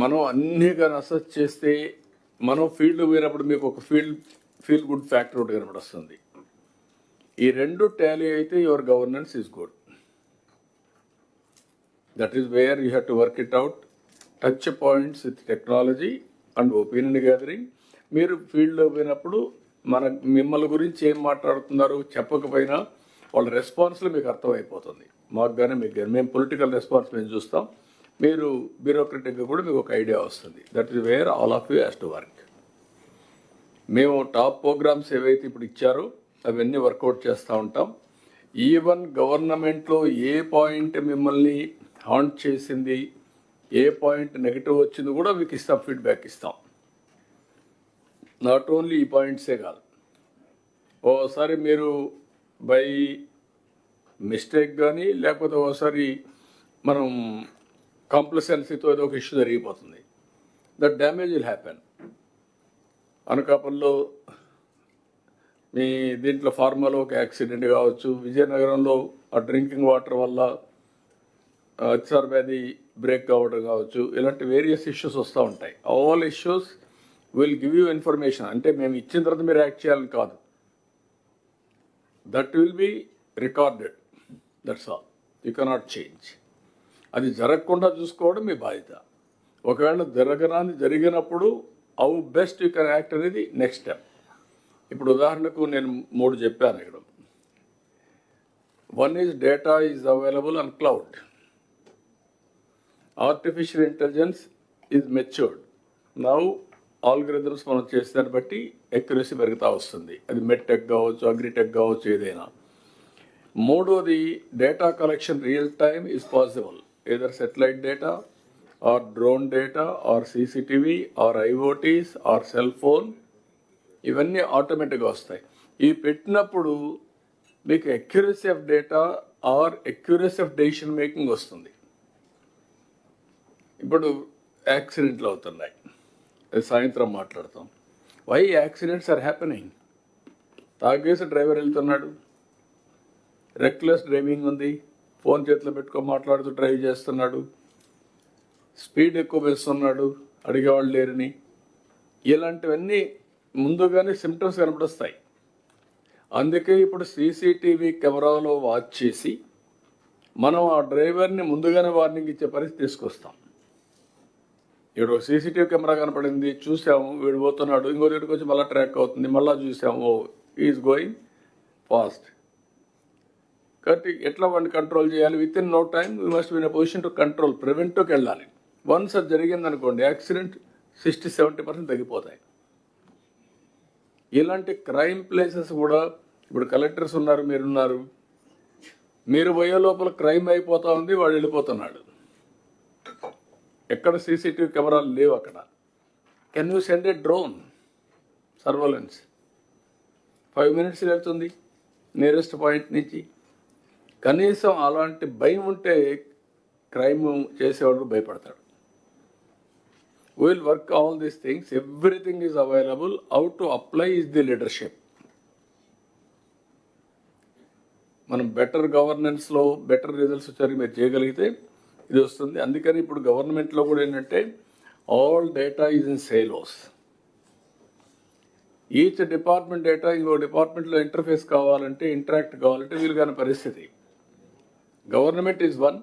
మనం అన్నీ కానీ అసెస్ చేస్తే మనం ఫీల్డ్ పోయినప్పుడు మీకు ఒక ఫీల్ గుడ్ ఫ్యాక్టర్ ఒకటి కనబడుతుంది. ఈ రెండు టాలీ అయితే your governance is good. That is where you have to work it out. Touch points with technology and opinion gathering. మీరు ఫీల్డ్లో పోయినప్పుడు మిమ్మల్ని గురించి ఏం మాట్లాడుతున్నారు చెప్పకపోయినా వాళ్ళ రెస్పాన్స్లో మీకు అర్థమైపోతుంది. మాకు కానీ మీకు కానీ మేము పొలిటికల్ రెస్పాన్స్ మేము చూస్తాం, మీరు బ్యూరోక్రటిక్గా కూడా మీకు ఒక ఐడియా వస్తుంది. That is wear all of you has to work. మేము టాప్ ప్రోగ్రామ్స్ ఏవైతే ఇప్పుడు ఇచ్చారో అవన్నీ వర్కౌట్ చేస్తూ ఉంటాం. ఈవెన్ గవర్నమెంట్లో ఏ పాయింట్ మిమ్మల్ని హాంట్ చేసింది, ఏ పాయింట్ నెగిటివ్ వచ్చింది కూడా మీకు ఇస్తాం, ఫీడ్బ్యాక్ ఇస్తాం. నాట్ ఓన్లీ ఈ పాయింట్సే కాదు, ఓసారి మీరు బై మిస్టేక్ కానీ లేకపోతే ఓసారి మనం కాంప్లసెన్సీతో ఏదో ఒక ఇష్యూ జరిగిపోతుంది. That damage will happen. అనకాపల్లిలో మీ దీంట్లో ఫార్మాలో ఒక యాక్సిడెంట్ కావచ్చు, విజయనగరంలో ఆ డ్రింకింగ్ వాటర్ వల్ల అతిసార వ్యాధి బ్రేక్ కావడం కావచ్చు. ఇలాంటి వేరియస్ ఇష్యూస్ వస్తూ ఉంటాయి. All issues will give you information. అంటే మేము ఇచ్చిన తర్వాత మీరు యాక్ట్ చేయాలని కాదు, that will be recorded. That's all. You cannot change. అది జరగకుండా చూసుకోవడం మీ బాధ్యత. ఒకవేళ జరిగినప్పుడు how best you can act అనేది నెక్స్ట్ స్టెప్. ఇప్పుడు ఉదాహరణకు నేను 3 చెప్పాను ఇక్కడ. One is data is available on cloud. Artificial intelligence is matured. Now algorithms మనం చేసేదాన్ని బట్టి ఎక్యురసీ పెరుగుతూ వస్తుంది. అది మెట్టెక్ కావచ్చు, అగ్రిటెక్ కావచ్చు, ఏదైనా. మూడోది data collection real time is possible, either satellite data or drone data or CCTV or IoTs or cell phone, ఇవన్నీ ఆటోమేటిక్గా వస్తాయి. ఇవి పెట్టినప్పుడు మీకు accuracy of data or accuracy of decision making వస్తుంది. ఇప్పుడు యాక్సిడెంట్లు అవుతున్నాయి, అది సాయంత్రం మాట్లాడతాం. Why accidents are happening? తాగేసి డ్రైవర్ వెళ్తున్నాడు, రెక్లెస్ డ్రైవింగ్ ఉంది, ఫోన్ చేతిలో పెట్టుకొని మాట్లాడుతూ డ్రైవ్ చేస్తున్నాడు, స్పీడ్ ఎక్కువ వేస్తున్నాడు, అడిగేవాళ్ళు లేరని. ఇలాంటివన్నీ ముందుగానే సిమ్టమ్స్ కనపడొస్తాయి. అందుకే ఇప్పుడు CCTV కెమెరాలో వాచ్ చేసి మనం ఆ డ్రైవర్ని ముందుగానే వార్నింగ్ ఇచ్చే పరిస్థితి తీసుకొస్తాం. ఇప్పుడు CCTV కెమెరా కనపడింది, చూసాము వీడు పోతున్నాడు, ఇంకో దగ్గరికి వచ్చి మళ్ళీ ట్రాక్ అవుతుంది, మళ్ళీ చూసాము ఈజ్ గోయింగ్ ఫాస్ట్. కాబట్టి ఎట్లా వాడిని కంట్రోల్ చేయాలి? Within no time we must be in position to control, ప్రివెంటివ్కి వెళ్ళాలి. వన్స్ అది జరిగిందనుకోండి యాక్సిడెంట్ 60-70% తగ్గిపోతాయి. ఇలాంటి క్రైమ్ ప్లేసెస్ కూడా ఇప్పుడు కలెక్టర్స్ ఉన్నారు, మీరున్నారు, మీరు పోయే లోపల క్రైమ్ అయిపోతా ఉంది, వాడు వెళ్ళిపోతున్నాడు. ఎక్కడ CCTV కెమెరాలు లేవు అక్కడ. Can you send A drone surveillance? 5 minutes వెళ్తుంది నియరెస్ట్ పాయింట్ నుంచి. కనీసం అలాంటి భయం ఉంటే క్రైమ్ చేసేవాడు భయపడతాడు. Will work all these things, everything is available. How to apply is the leadership. మనం బెటర్ గవర్నెన్స్లో బెటర్ రిజల్ట్స్ వచ్చారు మీరు చేయగలిగితే ఇది వస్తుంది. అందుకని ఇప్పుడు గవర్నమెంట్లో కూడా ఏంటంటే all data is in silos. Each department data ఇంకో డిపార్ట్మెంట్లో ఇంటర్ఫేస్ కావాలంటే, ఇంటరాక్ట్ కావాలంటే వీలు కాని పరిస్థితి. Government is one,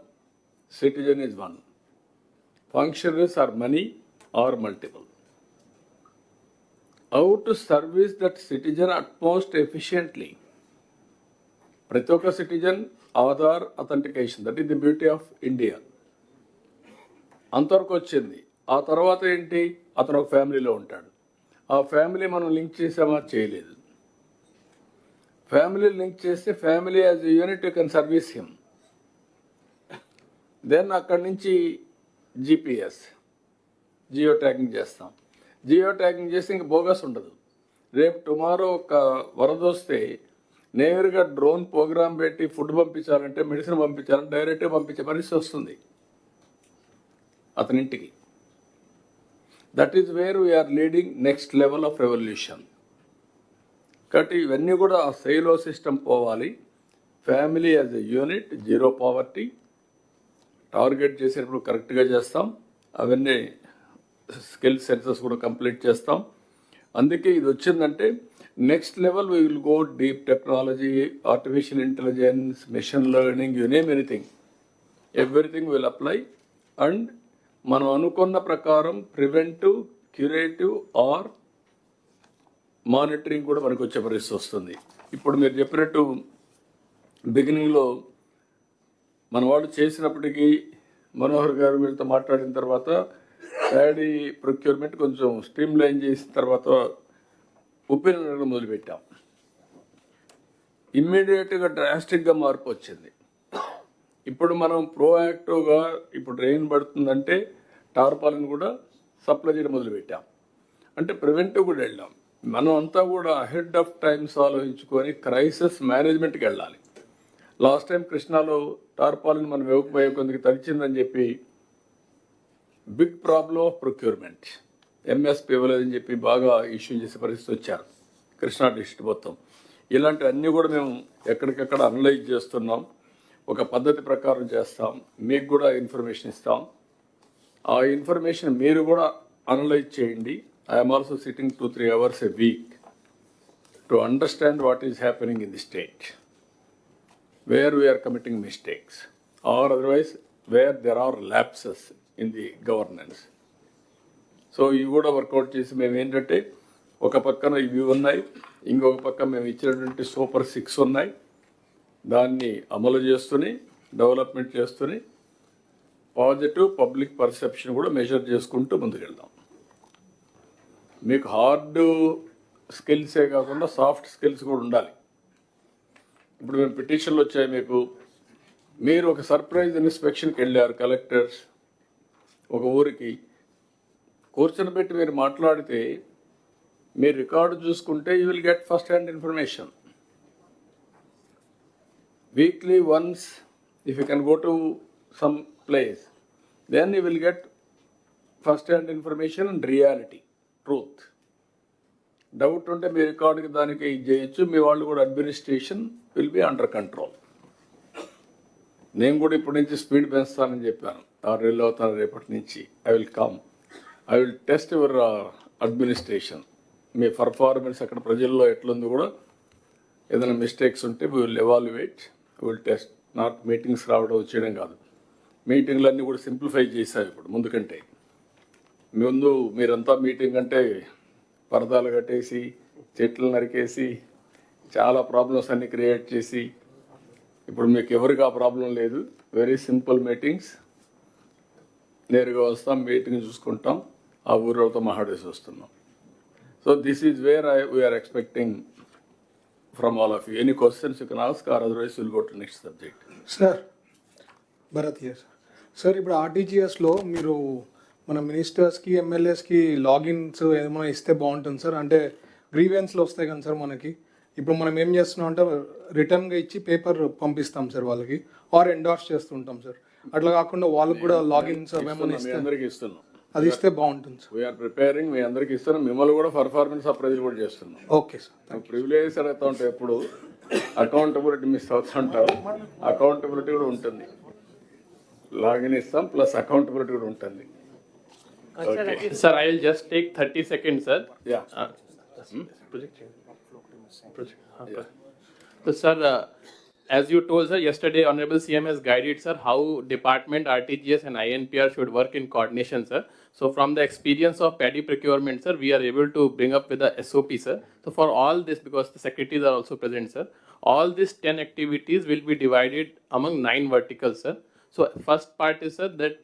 citizen is one. Functionaries are many are multiple. How to service that citizen utmost efficiently. ప్రతి ఒక్క citizen Aadhaar authentication, that is the beauty of India. అంతవరకు వచ్చింది. ఆ తర్వాత ఏంటి? అతను ఒక ఫ్యామిలీలో ఉంటాడు. ఆ ఫ్యామిలీ మనం లింక్ చేసామా? చేయలేదు. ఫ్యామిలీ లింక్ చేస్తే family as a unit you can service him. Then అక్కడి నుంచి GPS, జియో ట్యాగింగ్ చేస్తాం. జియో ట్యాగింగ్ చేస్తే ఇంక బోగస్ ఉండదు. రేపు టుమారో ఒక వరద వస్తే నేరుగా డ్రోన్ ప్రోగ్రామ్ పెట్టి ఫుడ్ పంపించాలంటే, మెడిసిన్ పంపించాలంటే డైరెక్ట్గా పంపించే పరిస్థితి వస్తుంది అతనింటికి. That is where we are leading next level of revolution. కాబట్టి ఇవన్నీ కూడా ఆ సైలో సిస్టమ్ పోవాలి. Family as a unit, zero poverty. Target చేసేటప్పుడు కరెక్ట్గా చేస్తాం. అవన్నీ స్కిల్ సెన్సెస్ కూడా కంప్లీట్ చేస్తాం. అందుకే ఇది వచ్చిందంటే next level we will go deep technology, artificial intelligence, machine learning, you name anything, everything will apply. And మనం అనుకున్న ప్రకారం ప్రివెంటివ్, క్యూరేటివ్ ఆర్ మానిటరింగ్ కూడా మనకు వచ్చే పరిస్థితి వస్తుంది. ఇప్పుడు మీరు చెప్పినట్టు బిగినింగ్లో మన వాళ్ళు చేసినప్పటికీ మనోహర్ గారు వీళ్ళతో మాట్లాడిన తర్వాత ప్యాడీ ప్రొక్యూర్మెంట్ కొంచెం స్ట్రీమ్ లైన్ చేసిన తర్వాత ఒపీనియన్ మొదలుపెట్టాం. ఇమ్మీడియట్గా డ్రాస్టిక్గా మార్పు వచ్చింది. ఇప్పుడు మనం ప్రోయాక్టివ్గా, ఇప్పుడు రెయిన్ పడుతుందంటే టార్పాలిన్ కూడా సప్లై చేయడం మొదలుపెట్టాం. అంటే ప్రివెంటివ్ కూడా వెళ్ళాం. మనం అంతా కూడా అహెడ్ ఆఫ్ టైమ్స్ ఆలోచించుకొని క్రైసిస్ మేనేజ్మెంట్కి వెళ్ళాలి. లాస్ట్ టైం కృష్ణాలో టార్పాలిన్ మనం ఇవ్వకపోయే కొందికి తడిచిందని చెప్పి big problem of procurement, MSP ఇవ్వలేదని చెప్పి బాగా ఇష్యూ చేసే పరిస్థితి వచ్చారు కృష్ణా డిస్ట్రిక్ట్ మొత్తం. ఇలాంటివన్నీ కూడా మేము ఎక్కడికక్కడ అనలైజ్ చేస్తున్నాం. ఒక పద్ధతి ప్రకారం చేస్తాం. మీకు కూడా ఇన్ఫర్మేషన్ ఇస్తాం. ఆ ఇన్ఫర్మేషన్ మీరు కూడా అనలైజ్ చేయండి. I'm also sitting 2-3 hours a week to understand what is happening in the state, where we are committing mistakes, or otherwise where there are lapses in the governance. So ఇవి కూడా work out చేసి మేము ఏంటంటే ఒక పక్కన ఇవి ఉన్నాయి, ఇంకొక పక్క మేము ఇచ్చినటువంటి సూపర్ 6 ఉన్నాయి. దాన్ని అమలు చేస్తూనే డెవలప్మెంట్ చేస్తూనే పాజిటివ్ పబ్లిక్ పర్సెప్షన్ కూడా మెజర్ చేసుకుంటూ ముందుకెళ్దాం. మీకు హార్డ్ స్కిల్సే కాకుండా సాఫ్ట్ స్కిల్స్ కూడా ఉండాలి. ఇప్పుడు మేము పిటిషన్లు వచ్చాయి మీకు, మీరు ఒక సర్ప్రైజ్ ఇన్స్పెక్షన్కి వెళ్ళారు, కలెక్టర్స్ ఒక ఊరికి కూర్చొని పెట్టి మీరు మాట్లాడితే మీరు రికార్డు చూసుకుంటే you will get first hand information. Weekly once if you can go to some place, then you will get first hand information and reality, truth. Doubt ఉంటే మీ రికార్డుకి దానికి ఇది చేయొచ్చు. మీ వాళ్ళు కూడా administration will be under control. నేను కూడా ఇప్పటి నుంచి స్పీడ్ పెంచుతానని చెప్పాను. 6 నెలలు అవుతాను రేపటి నుంచి. I will test your administration. Me performance అక్కడ ప్రజల్లో ఎట్లుంది కూడా, ఏదైనా మిస్టేక్స్ ఉంటే we will evaluate, will test. Not meetings రావడం వచ్చేయడం కాదు. మీటింగ్లన్నీ కూడా సింప్లిఫై చేశారు ఇప్పుడు ముందు కంటే. ముందు మీరంతా మీటింగ్ అంటే పరదాలు కట్టేసి చెట్లు నరికేసి చాలా ప్రాబ్లమ్స్ అన్ని క్రియేట్ చేసి, ఇప్పుడు మీకు ఎవరికి ఆ ప్రాబ్లం లేదు. Very simple meetings. నేరుగా వస్తాం, మీటింగ్ చూసుకుంటాం, ఆ ఊరితో మాట్లాడేసి వస్తున్నాం. So this is where we are expecting from all of you. Any questions you can ask, or otherwise will go to next subject. Sir Bharat here. Sir ఇప్పుడు ఆర్టీజీఎస్లో మీరు మన మినిస్టర్స్కి ఎమ్మెల్యేస్కి లాగిన్స్ ఏమైనా ఇస్తే బాగుంటుంది సార్. అంటే గ్రీవెన్స్లు వస్తాయి కదా సార్ మనకి. ఇప్పుడు మనం ఏం చేస్తున్నాం అంటే రిటర్న్గా ఇచ్చి పేపర్ పంపిస్తాం సార్ వాళ్ళకి, ఆర్ ఎండార్స్ చేస్తుంటాం సార్. అట్లా కాకుండా వాళ్ళకి కూడా లాగిన్స్ ఏమైనా అందరికీ ఇస్తున్నాం, అది ఇస్తే బాగుంటుంది సార్. వీఆర్ ప్రిపేరింగ్, మీ అందరికీ ఇస్తున్నాం. మిమ్మల్ని కూడా పర్ఫార్మెన్స్ అప్రైజల్ కూడా చేస్తున్నాం. Okay sir. ప్రివిలేజ్ అడుగుతూ ఉంటాయి, ఎప్పుడు అకౌంటబిలిటీ మిస్ అవుతుంటారు. అకౌంటబిలిటీ కూడా ఉంటుంది. లాగిన్ ఇస్తాం ప్లస్ అకౌంటబిలిటీ కూడా ఉంటుంది. Sir, I will just take 30 seconds, sir. Yeah. So, sir, as you told, sir, yesterday Honorable CM has guided, sir, how department, RTGS and INPR should work in coordination, sir. So from the experience of paddy procurement, sir, we are able to bring up with the SOP, sir. So for all this, because the secretaries are also present, sir, all these 10 activities will be divided among 9 verticals, sir. So first part is, sir, that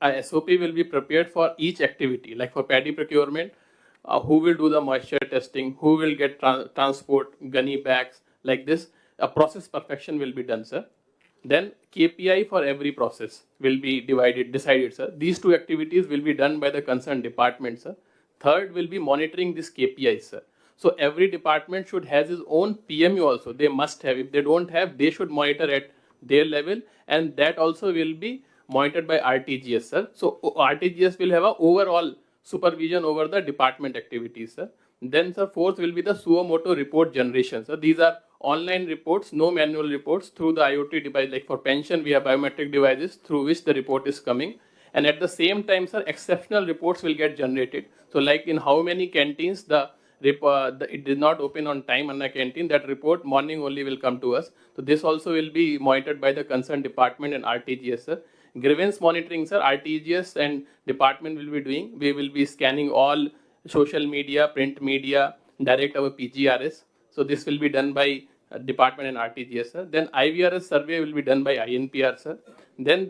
a SOP will be prepared for each activity. Like for paddy procurement, who will do the moisture testing, who will get transport, gunny bags, like this. A process perfection will be done, sir. Then KPI for every process will be decided, sir. These 2 activities will be done by the concerned department, sir. Third will be monitoring this KPIs, sir. So every department should have his own PMU also. They must have. If they don't have, they should monitor at their level, and that also will be monitored by RTGS, sir. So RTGS will have a overall supervision over the department activities, sir. Then, sir, fourth will be the suo motu report generation, sir. These are online reports, no manual reports, through the IoT device. Like for pension, we have biometric devices through which the report is coming. And at the same time, sir, exceptional reports will get generated. So like in how many canteens it did not open on time on a canteen, that report morning only will come to us. So this also will be monitored by the concerned department and RTGS, sir. Grievance monitoring, sir, RTGS and department will be doing. We will be scanning all social media, print media, direct our PGRS. So this will be done by department and RTGS, sir. Then IVRS survey will be done by INPR, sir. Then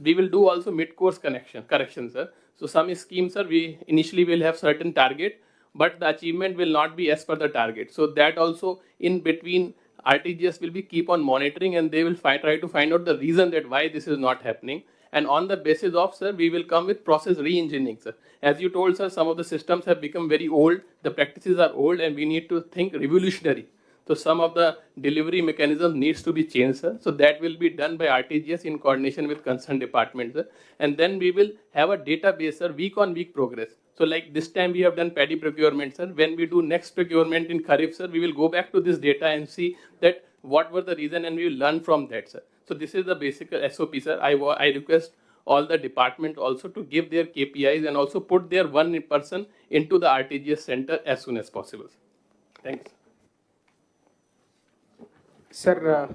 we will do also mid-course correction, sir. So some schemes, sir, we initially will have certain target, but the achievement will not be as per the target. So that also in between RTGS will be keep on monitoring, and they will try to find out the reason that why this is not happening. And on the basis of, sir, we will come with process re-engineering, sir. As you told, sir, some of the systems have become very old. The practices are old, and we need to think revolutionary. So some of the delivery mechanism needs to be changed, sir. So that will be done by RTGS in coordination with concerned departments, sir. And then we will have a database, sir, week on week progress. So like this time we have done paddy procurement, sir. When we do next procurement in Kharif, sir, we will go back to this data and see that what were the reason, and we will learn from that, sir. So this is the basic SOP, sir. I request all the department also to give their KPIs and also put their one person into the RTGS center as soon as possible. Thanks. Sir,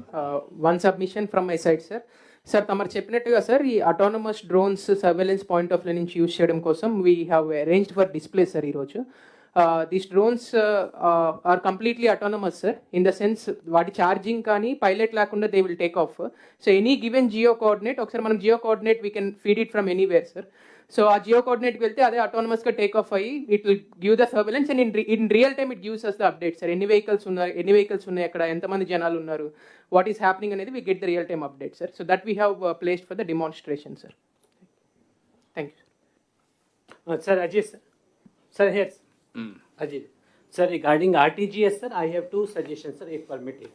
one submission from my side, sir. Sir తమరు చెప్పినట్టుగా sir ఈ autonomous drones surveillance point of view నుంచి use చేయడం కోసం we have arranged for display sir ఈరోజు. These drones are completely autonomous sir, in the sense వాటి charging కానీ pilot లేకుండా they will take off. So any given geo coordinate, ఒకసారి మనం geo coordinate we can feed it from anywhere sir. So ఆ geo కోఆర్డినేట్కి వెళ్తే అదే ఆటోనమస్గా టేక్ ఆఫ్ అయ్యి it will give the surveillance and in real time it gives us the update sir. ఎన్ని vehicles ఉన్నాయి అక్కడ, ఎంతమంది జనాలు ఉన్నారు, వాట్ ఈస్ హ్యాపెనింగ్ అనేది we get the real time update sir. So that we have placed for the demonstration sir. Thank you. Sir, Ajay, sir. Sir, here. Ajay. Sir, regarding RTGS, sir, I have two suggestions, sir, if permitted.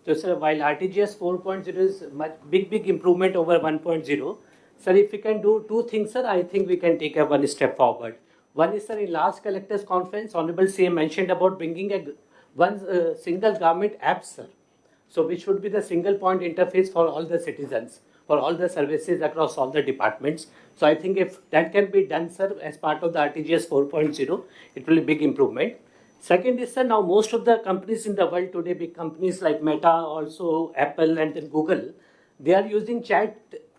So, sir, while RTGS 4.0 is much big improvement over 1.0, sir, if we can do two things, sir, I think we can take one step forward. One is, sir, in last collectors conference, Honorable CM mentioned about bringing one single government app, sir. So, which should be the single point interface for all the citizens, for all the services across all the departments. So, I think if that can be done, sir, as part of the RTGS 4.0, it will be big improvement. Second is, sir, now most of the companies in the world today, big companies like Meta, also Apple and then Google, they are using Chat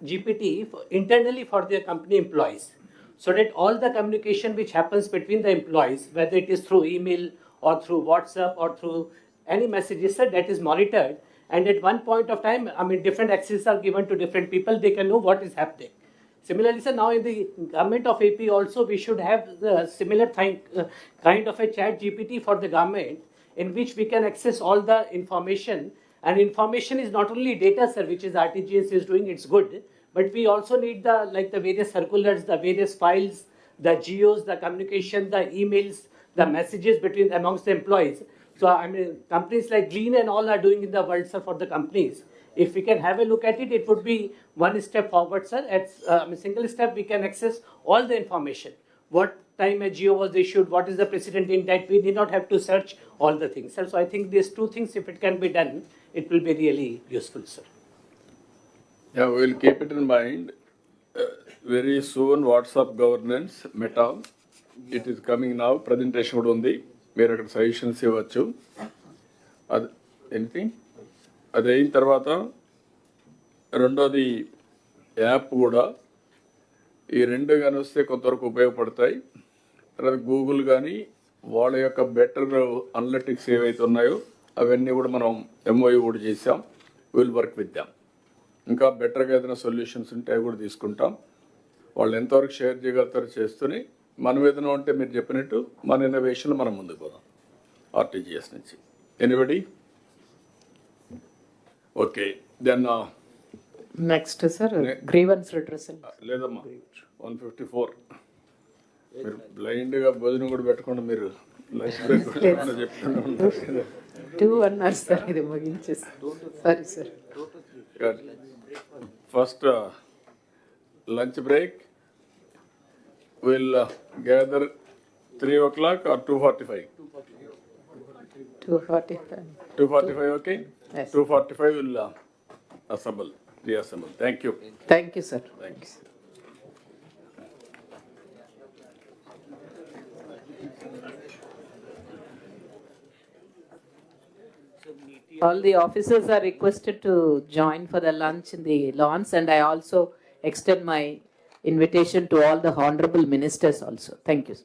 GPT internally for their company employees. So that all the communication which happens between the employees, whether it is through email or through WhatsApp or through any messages, sir, that is monitored. And at one point of time, I mean, different access are given to different people. They can know what is happening. Similarly, sir, now in the government of AP also, we should have the similar kind of a Chat GPT for the government, in which we can access all the information. And information is not only data, sir, which is RTGS is doing, it's good, but we also need the various circulars, the various files, the geos, the communication, the emails, the messages amongst the employees. So, I mean, companies like Glean and all are doing in the world, sir, for the companies. If we can have a look at it, it would be one step forward, sir. At a single step, we can access all the information. What time a geo was issued, what is the precedent in that, we need not have to search all the things, sir. So I think these two things, if it can be done, it will be really useful, sir. Yeah, we will keep it in mind. Very soon, WhatsApp governance, Meta, it is coming now. Presentation కూడా ఉంది, మీరు అక్కడ suggestions ఇవ్వచ్చు. అది anything అది అయిన తర్వాత రెండోది యాప్ కూడా, ఈ రెండు కానీ వస్తే కొంతవరకు ఉపయోగపడతాయి. తర్వాత గూగుల్ కానీ వాళ్ళ యొక్క బెటర్ అనలిటిక్స్ ఏవైతే ఉన్నాయో అవన్నీ కూడా మనం ఎంఓయూ కూడా చేసాం. Will work with them. ఇంకా బెటర్గా ఏదైనా సొల్యూషన్స్ ఉంటే అవి కూడా తీసుకుంటాం. వాళ్ళు ఎంతవరకు షేర్ చేయగలుగుతారో చేస్తూనే మనం ఏదైనా ఉంటే మీరు చెప్పినట్టు మన ఇన్నోవేషన్లో మనం ముందుకు పోదాం ఆర్టీజీఎస్ నుంచి. Anybody? Okay, then next sir grievance redressal. లేదమ్మా, 154. మీరు బ్లైండ్గా భోజనం కూడా పెట్టకుండా మీరు లంచ్ బ్రేక్ చెప్తున్నారు. 2 అన్నారు సార్, ఇది ముగించేసి. Sorry sir. First lunch break will gather 3 o'clock or 2:45? 2:45. 2:45, okay? Yes. 2:45 will assemble, reassemble. Thank you. Thank you, sir. Thanks. All the officers are requested to join for the lunch in the lawns, and I also extend my invitation to all the honorable ministers also. Thank you.